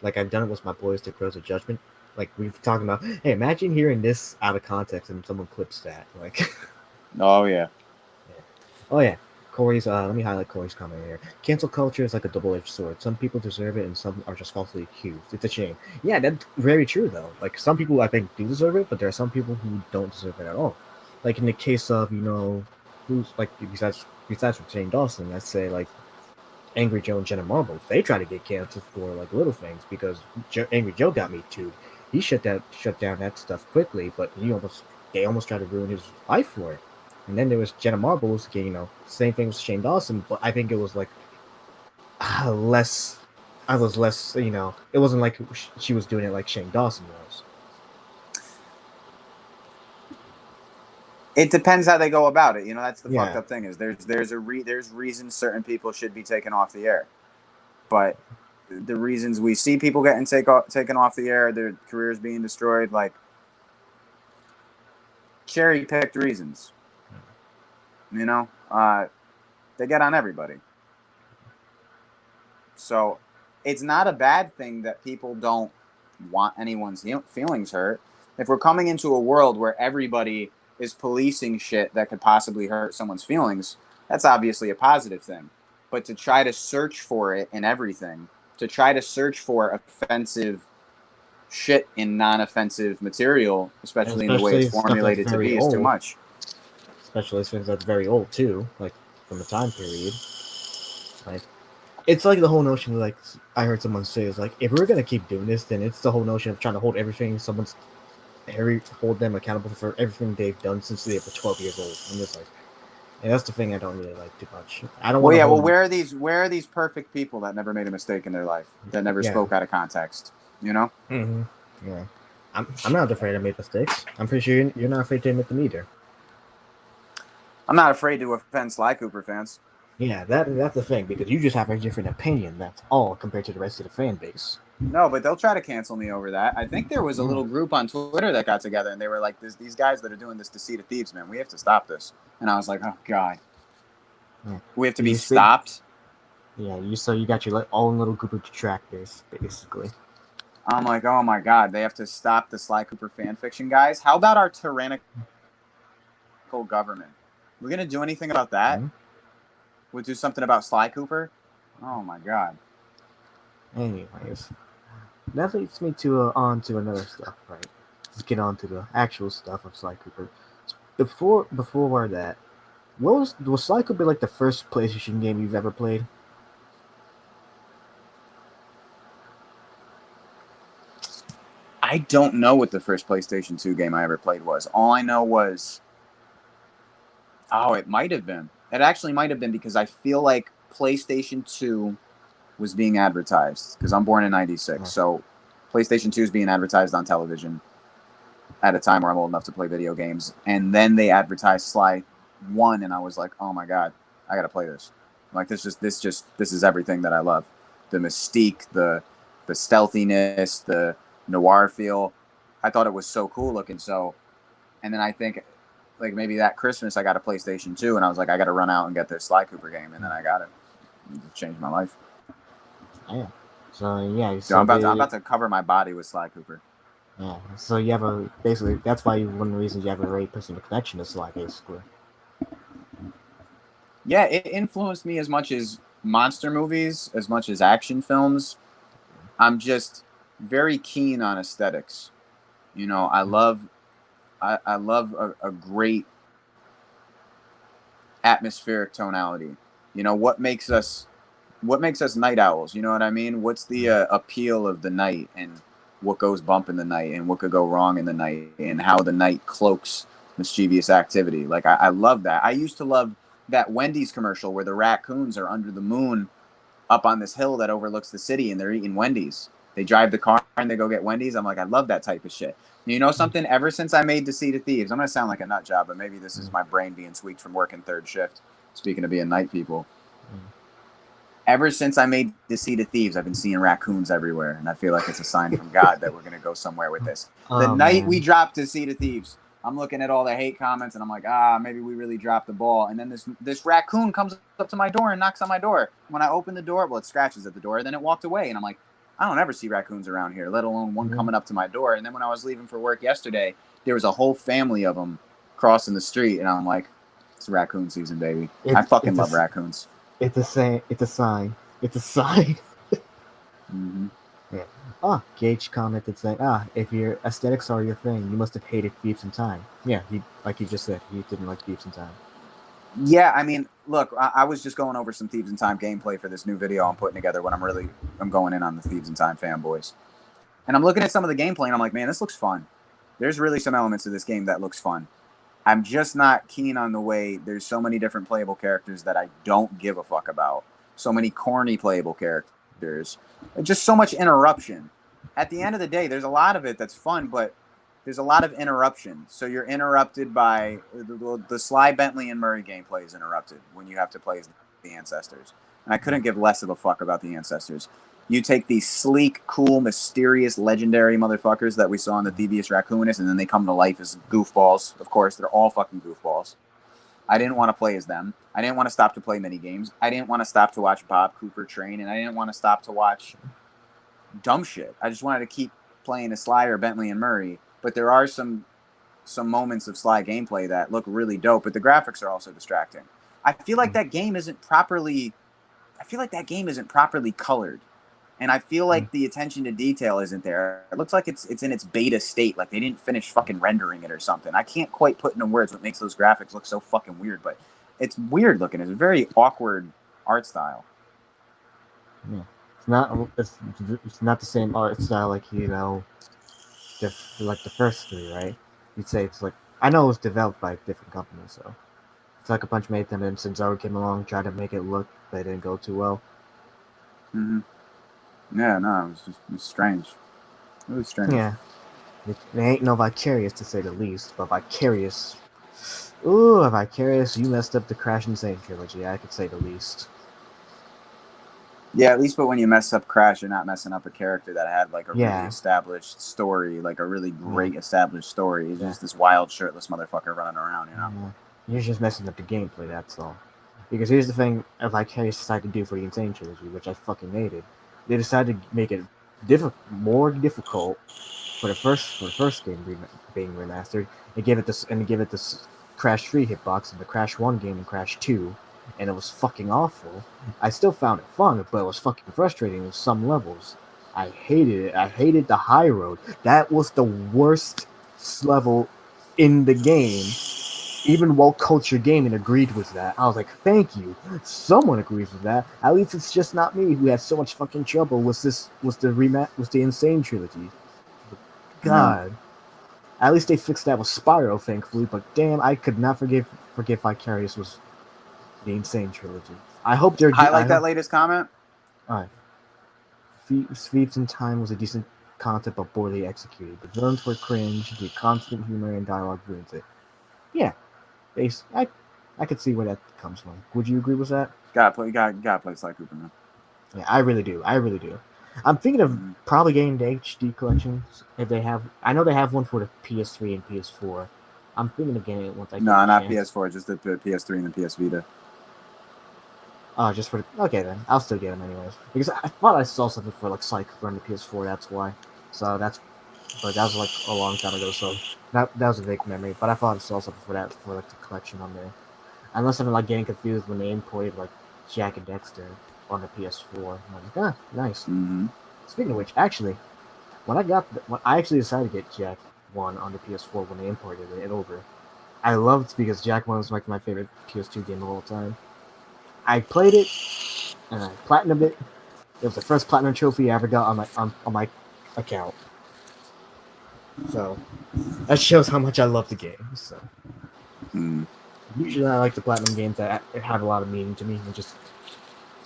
Like I've done it with my boys to Crows of Judgment. Like we've talked about, hey, imagine hearing this out of context and someone clips that. Like oh yeah. Oh yeah. Corey's let me highlight Corey's comment here. Cancel culture is like a double-edged sword. Some people deserve it and some are just falsely accused. It's a shame. Yeah, that's very true though. Like some people I think do deserve it, but there are some people who don't deserve it at all. Like in the case of, who's like besides Shane Dawson, let's say like Angry Joe and Jenna Marbles, they try to get canceled for like little things because Angry Joe got me too. He shut down that stuff quickly, but they almost tried to ruin his life for it. And then there was Jenna Marbles, same thing with Shane Dawson, but I think it was like less. I was less, it wasn't like she was doing it like Shane Dawson was. It depends how they go about it. That's the fucked up thing is there's reasons certain people should be taken off the air, but the reasons we see people getting taken off the air, their careers being destroyed, like cherry picked reasons. They get on everybody. So it's not a bad thing that people don't want anyone's feelings hurt. If we're coming into a world where everybody is policing shit that could possibly hurt someone's feelings, that's obviously a positive thing. But to try to search for it in everything, to try to search for offensive shit in non-offensive material, especially in the way it's formulated to be, is too much. Especially things that's very old too, like from the time period. Like it's like the whole notion, like I heard someone say, is like if we're gonna keep doing this, then it's the whole notion of trying to hold them accountable for everything they've done since they were 12 years old. I'm just like, and that's the thing I don't really like too much. I don't. Where are these perfect people that never made a mistake in their life, that never spoke out of context? Mm-hmm. Yeah, I'm not afraid I made mistakes. I'm pretty sure you're not afraid to admit them either. I'm not afraid to offend Sly Cooper fans. Yeah, that's the thing, because you just have a different opinion, that's all, compared to the rest of the fan base. No, but they'll try to cancel me over that. I think there was a Mm. little group on Twitter that got together and they were like, "These guys that are doing this to Sea of Thieves, man, we have to stop this." And I was like, "Oh God, Yeah. we have to You be just big, stopped." yeah, you got your own little group of detractors, basically. I'm like, "Oh my God, they have to stop the Sly Cooper fan fiction guys." How about our tyrannical government? We're gonna do anything about that? Mm. We'll do something about Sly Cooper? Oh my God. Anyways, that leads me to on to another stuff, right? Let's get on to the actual stuff of Sly Cooper. Before that, was Sly Cooper like the first PlayStation game you've ever played? I don't know what the first PlayStation 2 game I ever played was. All I know was, oh, it might have been. It actually might have been because I feel like PlayStation 2 was being advertised because I'm born in 96. Oh, So PlayStation 2 is being advertised on television at a time where I'm old enough to play video games. And then they advertised Sly 1 and I was like, "Oh my God, I got to play this." Like this is everything that I love. The mystique, the stealthiness, the noir feel. I thought it was so cool looking. So, and then I think like maybe that Christmas I got a PlayStation 2 and I was like, I got to run out and get this Sly Cooper game. And then I got it. It changed my life. yeah. So yeah, Dude, I'm about to cover my body with Sly Cooper. yeah. So you have a basically that's why one of the reasons you have a very personal connection to Sly, basically. Yeah, it influenced me as much as monster movies, as much as action films. I'm just very keen on aesthetics. You know, I love a great atmospheric tonality. You know, what makes us night owls? You know what I mean? What's the appeal of the night and what goes bump in the night and what could go wrong in the night and how the night cloaks mischievous activity. Like I love that. I used to love that Wendy's commercial where the raccoons are under the moon up on this hill that overlooks the city and they're eating Wendy's. They drive the car and they go get Wendy's. I'm like, I love that type of shit. You know something? Ever since I made Deceit of Thieves, I'm gonna sound like a nut job, but maybe this is my brain being tweaked from working third shift. Speaking of being night people, ever since I made Deceit of Thieves, I've been seeing raccoons everywhere, and I feel like it's a sign from God that we're gonna go somewhere with this. The Oh night we man. dropped Deceit of Thieves, I'm looking at all the hate comments, and I'm like, maybe we really dropped the ball. And then this raccoon comes up to my door and knocks on my door. When I open the door, well, it scratches at the door, then it walked away, and I'm like, I don't ever see raccoons around here, let alone one coming up to my door. And then when I was leaving for work yesterday, there was a whole family of them crossing the street, and I'm like, it's raccoon season, baby. I fucking love raccoons. It's a sign. It's a sign. It's a sign. Mm-hmm. Yeah. Gage commented saying, if your aesthetics are your thing, you must have hated Thieves in Time. Yeah, he like you just said, he didn't like Thieves in Time. Yeah, I mean, look, I was just going over some Thieves in Time gameplay for this new video I'm putting together when I'm going in on the Thieves in Time fanboys. And I'm looking at some of the gameplay and I'm like, man, this looks fun. There's really some elements of this game that looks fun. I'm just not keen on the way there's so many different playable characters that I don't give a fuck about. So many corny playable characters. Just so much interruption. At the end of the day, there's a lot of it that's fun, but there's a lot of interruption. So you're interrupted by the Sly, Bentley, and Murray gameplay is interrupted when you have to play as the ancestors. And I couldn't give less of a fuck about the ancestors. You take these sleek, cool, mysterious, legendary motherfuckers that we saw in the Thievius Raccoonus, and then they come to life as goofballs. Of course, they're all fucking goofballs. I didn't want to play as them. I didn't want to stop to play mini games. I didn't want to stop to watch Bob Cooper train, and I didn't want to stop to watch dumb shit. I just wanted to keep playing as Sly or Bentley and Murray. But there are some moments of Sly gameplay that look really dope, but the graphics are also distracting. I feel like that game isn't properly colored. And I feel like the attention to detail isn't there. It looks like it's in its beta state. Like they didn't finish fucking rendering it or something. I can't quite put into words what makes those graphics look so fucking weird, but it's weird looking. It's a very awkward art style. Yeah. It's not the same art style like like the first three, right? You'd say it's like I know it was developed by different companies, so it's like a bunch made them, and since Zoro came along, tried to make it look, but it didn't go too well. Mm-hmm. Yeah, no, it was strange. It was strange. Yeah, it ain't no Vicarious to say the least, but Vicarious Ooh, Vicarious, you messed up the Crash Insane trilogy. I could say the least. Yeah, at least, but when you mess up Crash, you're not messing up a character that had like a really Yeah, established story, like a really yeah, great established story. He's yeah, just this wild shirtless motherfucker running around, you know. yeah. You're just messing up the gameplay. That's all. Because here's the thing: Vicarious decided to do for the Insane trilogy, which I fucking hated. They decided to make it more difficult for the first game being remastered, and give it this Crash 3 hitbox and the Crash 1 game and Crash 2, and it was fucking awful. I still found it fun, but it was fucking frustrating with some levels. I hated it. I hated the high road. That was the worst level in the game. Even Woke Culture Gaming agreed with that. I was like, thank you. Someone agrees with that. At least it's just not me who had so much fucking trouble with the Insane trilogy. No, God. At least they fixed that with Spyro, thankfully. But damn, I could not forgive Vicarious was the Insane trilogy. I hope they're. I highlight hope. that latest comment. Alright. Thieves in Time was a decent concept but poorly executed. The villains were cringe. The constant humor and dialogue ruins it. Yeah, I could see where that comes from. Would you agree with that? Gotta play Sly Cooper, man. Yeah, I really do. I really do. I'm thinking of Mm-hmm. probably getting the HD collections if they have. I know they have one for the PS3 and PS4. I'm thinking of getting it once I get No, the not chance. PS4, just the PS3 and the PS Vita. Oh, just for okay then. I'll still get them anyways because I thought I saw something for like Psych on the PS4. That's why. So that's, but that was like a long time ago. So that was a vague memory. But I thought I saw something for that for like the collection on there. Unless I'm like getting confused when they imported like Jack and Dexter on the PS4. I'm like, ah, nice. Mm-hmm. Speaking of which, actually, when I actually decided to get Jack One on the PS4 when they imported it over, I loved because Jack One was like my favorite PS2 game of all time. I played it and I platinumed it. It was the first platinum trophy I ever got on my account. So that shows how much I love the game. So Mm. usually I like the platinum games that have a lot of meaning to me, and just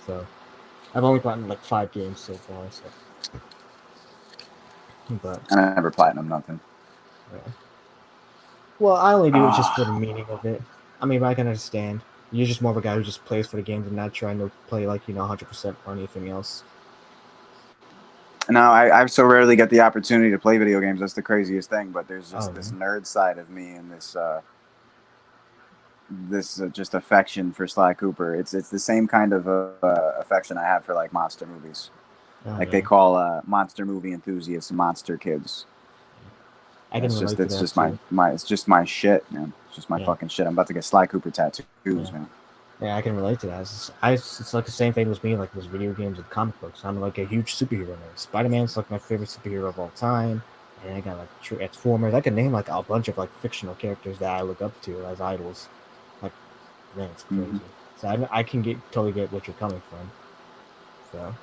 so I've only gotten like 5 games so far. So, but I never platinum nothing. yeah. Well, I only do it just for the Ah, meaning of it. I mean, I can understand. You're just more of a guy who just plays for the games and not trying to play like 100% or anything else. no, I so rarely get the opportunity to play video games. That's the craziest thing. But there's Oh just this man. nerd side of me and this just affection for Sly Cooper. It's the same kind of affection I have for like monster movies. Oh Like they yeah. call monster movie enthusiasts monster kids. I can relate to It's that just too. my it's just my shit, man. It's just my Yeah. fucking shit. I'm about to get Sly Cooper tattoos, Yeah. man. Yeah, I can relate to that. It's like the same thing with me, like with video games and comic books. I'm like a huge superhero nerd. Spider-Man's like my favorite superhero of all time. And I got like Transformers. I can name like a bunch of like fictional characters that I look up to as idols. Like, man, it's Mm-hmm. crazy. So I can totally get what you're coming from. So,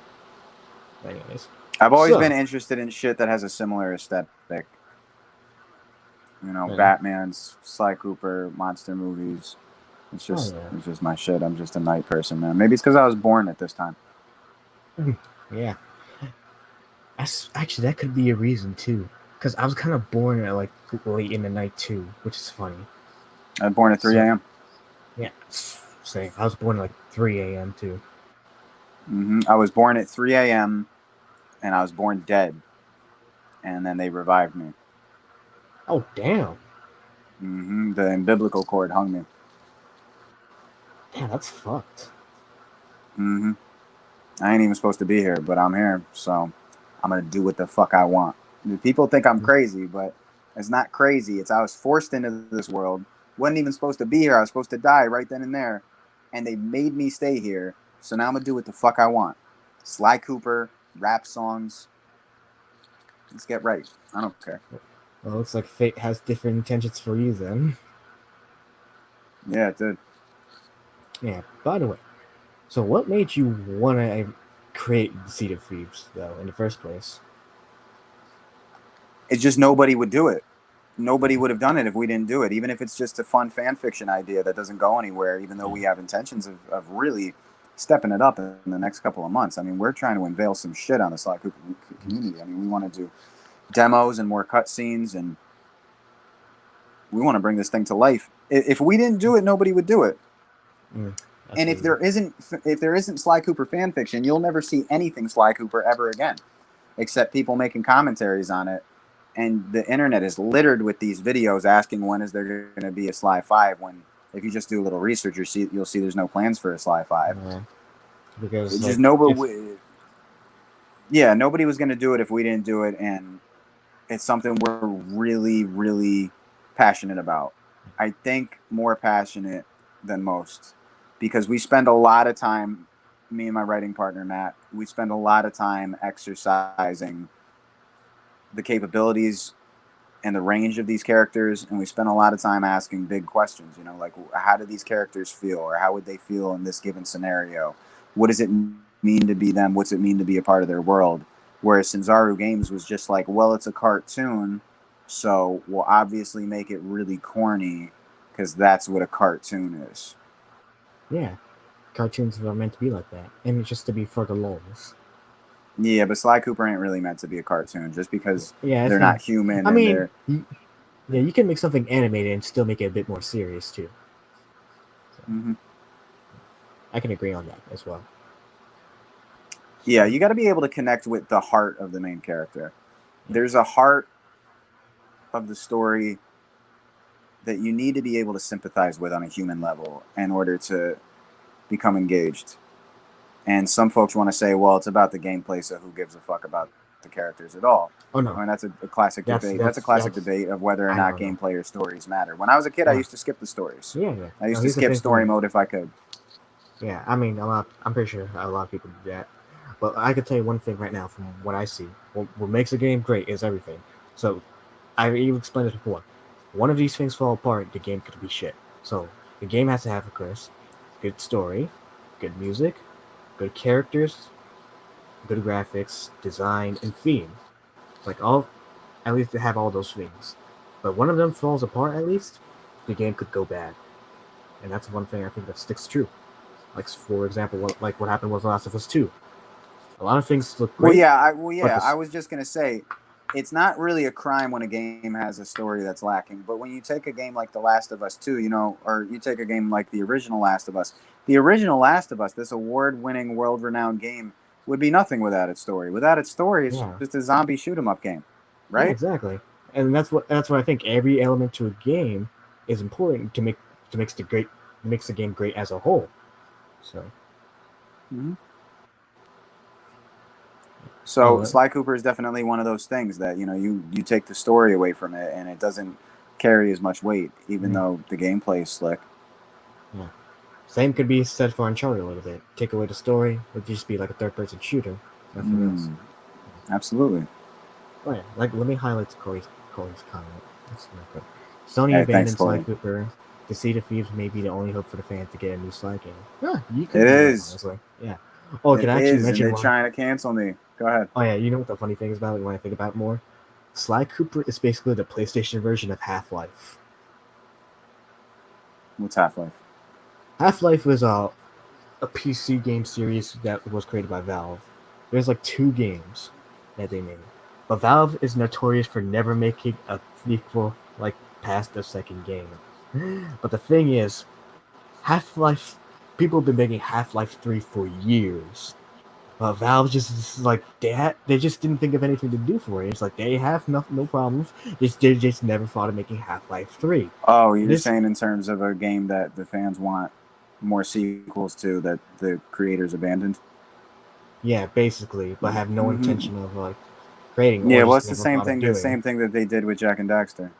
anyways, I've always been so interested in shit that has a similar aesthetic. You know, yeah. Batman's, Sly Cooper, monster movies. Oh yeah. It's just my shit. I'm just a night person, man. Maybe it's because I was born at this time. Yeah. Actually that could be a reason too. Because I was kind of born at like late in the night too, which is funny. I was born at 3 So a.m. yeah, same. I was born at like 3 a.m. too. I was born at 3 a.m. and I was born dead, and then they revived me. Oh damn. The umbilical cord hung me. Damn, that's fucked. hmm I ain't even supposed to be here, but I'm here, so I'm gonna do what the fuck I want. People think I'm crazy, but it's not crazy. It's I was forced into this world. Wasn't even supposed to be here. I was supposed to die right then and there, and they made me stay here. So now I'm gonna do what the fuck I want. Sly Cooper, rap songs. Let's get right. I don't care. Well, it looks like fate has different intentions for you then. Yeah, it did. Yeah. By the way, so what made you want to create Seed of Thieves though in the first place? It's just nobody would do it. Nobody Yeah. would have done it if we didn't do it. Even if it's just a fun fan fiction idea that doesn't go anywhere, even though Yeah. we have intentions of really stepping it up in the next couple of months. I mean, we're trying to unveil some shit on the Sly Cooper community. I mean, we want to do demos and more cutscenes, and we want to bring this thing to life. If we didn't do it, nobody would do it. Mm, And if absolutely. there isn't Sly Cooper fan fiction, you'll never see anything Sly Cooper ever again, except people making commentaries on it. And the internet is littered with these videos asking when is there going to be a Sly 5. When if you just do a little research, you'll see there's no plans for a Sly 5. Yeah, because It just like it's nobody, yeah, nobody was going to do it if we didn't do it, and it's something we're really, really passionate about. I think more passionate than most because we spend a lot of time, me and my writing partner, Matt, we spend a lot of time exercising the capabilities and the range of these characters, and we spend a lot of time asking big questions, like how do these characters feel, or how would they feel in this given scenario? What does it mean to be them? What's it mean to be a part of their world? Whereas Sanzaru Games was just like, well, it's a cartoon, so we'll obviously make it really corny because that's what a cartoon is. yeah, cartoons are meant to be like that, and it's just to be for the lulz. Yeah, but Sly Cooper ain't really meant to be a cartoon just because Yeah, it's they're not. not human I and mean, they're yeah, you can make something animated and still make it a bit more serious too. So mm-hmm. I can agree on that as well. Yeah, So you got to be able to connect with the heart of the main character. yeah, There's a heart of the story that you need to be able to sympathize with on a human level in order to become engaged. And some folks want to say, well, it's about the gameplay, so who gives a fuck about the characters at all? oh I no, mean, that's a classic debate. That's a classic that's debate of whether or I not don't know. gameplay or stories matter. When I was a kid, I Yeah, used to skip the stories. yeah, yeah. I No, used to here's the skip thing for story me. mode if I could. Yeah, I mean, a lot. I'm pretty sure a lot of people do that. But I can tell you one thing right now from what I see. What makes a game great is everything. So I've even explained this before. One of these things fall apart, the game could be shit. So the game has to have a Chris, good story, good music, good characters, good graphics, design, and theme. Like all, at least to have all those things. But one of them falls apart, at least the game could go bad, and that's one thing I think that sticks true. Like for example, what happened with The Last of Us 2. A lot of things look Well, great, yeah, but I was just gonna say, it's not really a crime when a game has a story that's lacking. But when you take a game like The Last of Us 2, or you take a game like the original Last of Us, this award-winning, world-renowned game, would be nothing without its story. Without its story, it's yeah, just a zombie shoot 'em up game, yeah, right? exactly. And that's what I think. Every element to a game is important to makes the game great as a whole. So, Mm-hmm. oh, So Sly Cooper is definitely one of those things that you take the story away from it and it doesn't carry as much weight, even mm, though the gameplay is slick. yeah. Same could be said for Uncharted a little bit. Take away the story, it would just be like a third-person shooter, nothing else. Mm, absolutely. Oh yeah, like let me highlight Corey's comment. Let's see real quick. Sony Hey, thanks, abandoned Sly Corey. Cooper. The Seed of Thieves may be the only hope for the fans to get a new Sly game. Yeah, you It could be right, is. honestly. Yeah. Oh, It can I actually is, and mention they're one? trying to cancel me. Go ahead. Oh yeah, you know what the funny thing is about it when I think about it more? Sly Cooper is basically the PlayStation version of Half-Life. What's Half Life? Half-Life was a PC game series that was created by Valve. There's like two games that they made. But Valve is notorious for never making a sequel like past the second game. But the thing is, Half-Life people have been making Half-Life 3 for years. Valve just like they just didn't think of anything to do for it. It's like they have no problems. They just never thought of making Half-Life 3. Oh, And you're this saying in terms of a game that the fans want more sequels to that the creators abandoned? yeah, basically, but have no Mm-hmm. intention of like creating or Yeah, well, just it's the never same thought of thing. The doing. same thing that they did with Jack and Daxter.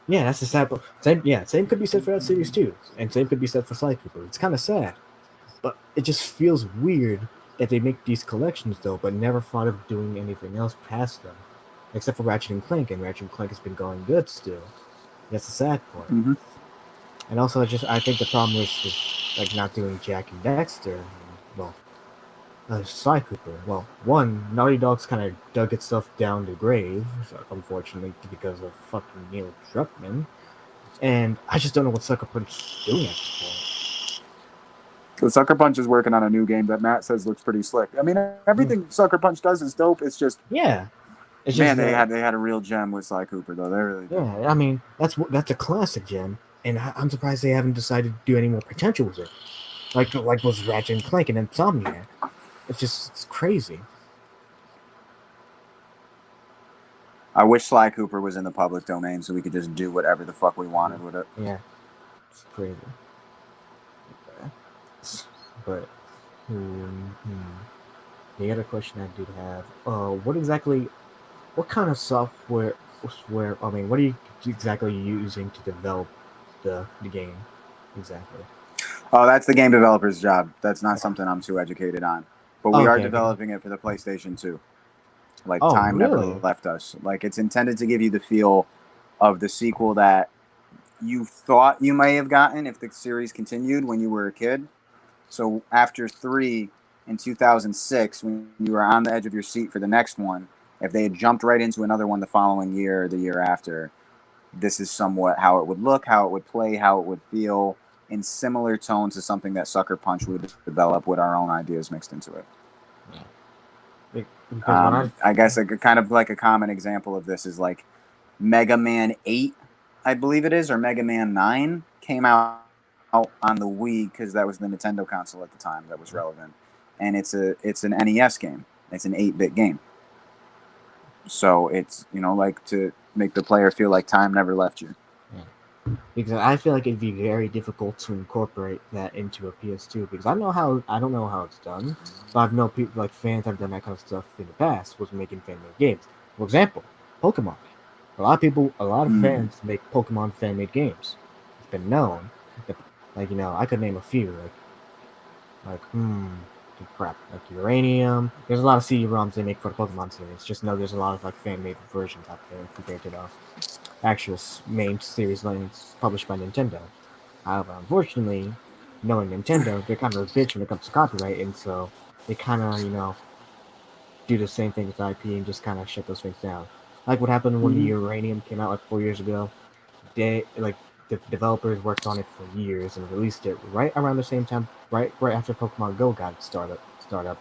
Yeah, that's the sad part. Same, yeah, same could be said for that series too, and same could be said for Sly Cooper. It's kind of sad, but it just feels weird that they make these collections though, but never thought of doing anything else past them, except for Ratchet and Clank, and Ratchet and Clank has been going good still. That's the sad part. Mm-hmm. And also, I think the problem with like not doing Jack and Dexter, well, Sly Cooper. Well, one, Naughty Dog's kind of dug itself down the grave, unfortunately, because of fucking Neil Druckmann. And I just don't know what Sucker Punch is doing at this So Sucker Punch is working on a new game that Matt says looks pretty slick. I mean, point. everything Sucker Punch does is dope. It's just Yeah, It's just Man, that, they had a real gem with Sly Cooper though. They really did. yeah. I mean, that's a classic gem, and I'm surprised they haven't decided to do any more potential with it. Like was Ratchet and Clank and Insomniac. It's crazy. I wish Sly Cooper was in the public domain so we could just do whatever the fuck we wanted with it. Yeah, it's crazy. But the other question I did have, what kind of software? I mean, what are you exactly using to develop the game? Exactly. Oh, that's the game developer's job. That's not something I'm too educated on. But we are Okay. developing it for the PlayStation 2. Like Oh, time never really? left us. Like it's intended to give you the feel of the sequel that you thought you may have gotten if the series continued when you were a kid. So after 3 in 2006, when you were on the edge of your seat for the next one, if they had jumped right into another one the following year or the year after, this is somewhat how it would look, how it would play, how it would feel, in similar tones to something that Sucker Punch would develop with our own ideas mixed into it. Because when I guess a kind of like a common example of this is like Mega Man 8, I believe it is, or Mega Man 9 came out on the Wii because that was the Nintendo console at the time that was relevant. And it's an NES game. It's an 8-bit game. So it's, like to make the player feel like time never left you. because I feel like it'd be very difficult to incorporate that into a PS2 because I don't know how it's done, but I've known people like fans have done that kind of stuff in the past was making fan made games. For example, Pokemon. A lot of fans make Pokemon fan made games. It's been known. That, I could name a few like crap like Uranium. There's a lot of CD-ROMs they make for the Pokemon series. Just know there's a lot of like fan made versions out there compared to the actual main series lines published by Nintendo. However, unfortunately, knowing Nintendo, they're kind of a bitch when it comes to copyright, and so they kind of, do the same thing with IP and just kind of shut those things down. Like what happened when Uranium came out like 4 years ago. The developers worked on it for years and released it right around the same time, right after Pokemon Go got startup.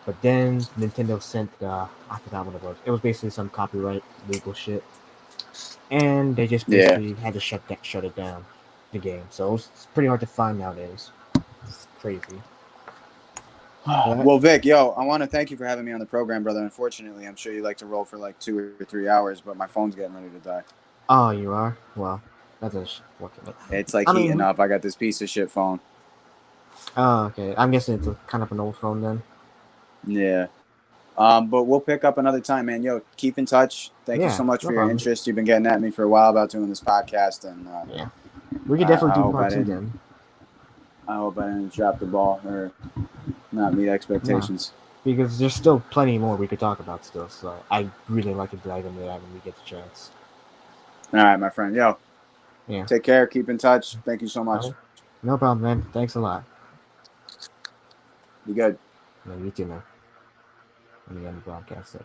But then Nintendo sent I forgot what it was. It was basically some copyright legal shit and they just Yeah. basically had to shut it down, the game. So it's pretty hard to find nowadays. It's crazy. But Well, Vic, yo, I want to thank you for having me on the program, brother. Unfortunately, I'm sure you like to roll for like 2 or 3 hours, but my phone's getting ready to die. oh, you are well. That's a fortunate. It's like I mean, heating up. I got this piece of shit phone. oh, okay. I'm guessing it's kind of an old phone then. Yeah. But we'll pick up another time, man. Yo, keep in touch. Thank you Yeah, so much no for your problem. interest. You've been getting at me for a while about doing this podcast, and Yeah, we could definitely do hope part two then. I hope I didn't drop the ball or not meet expectations. Because there's still plenty more we could talk about still. So I really like to dive into that when we get the chance. All right, my friend. Yo, Yeah. take care. Keep in touch. Thank you so much. No problem, man. Thanks a lot. Be good. Yeah, you too, man. Let me end the broadcast then.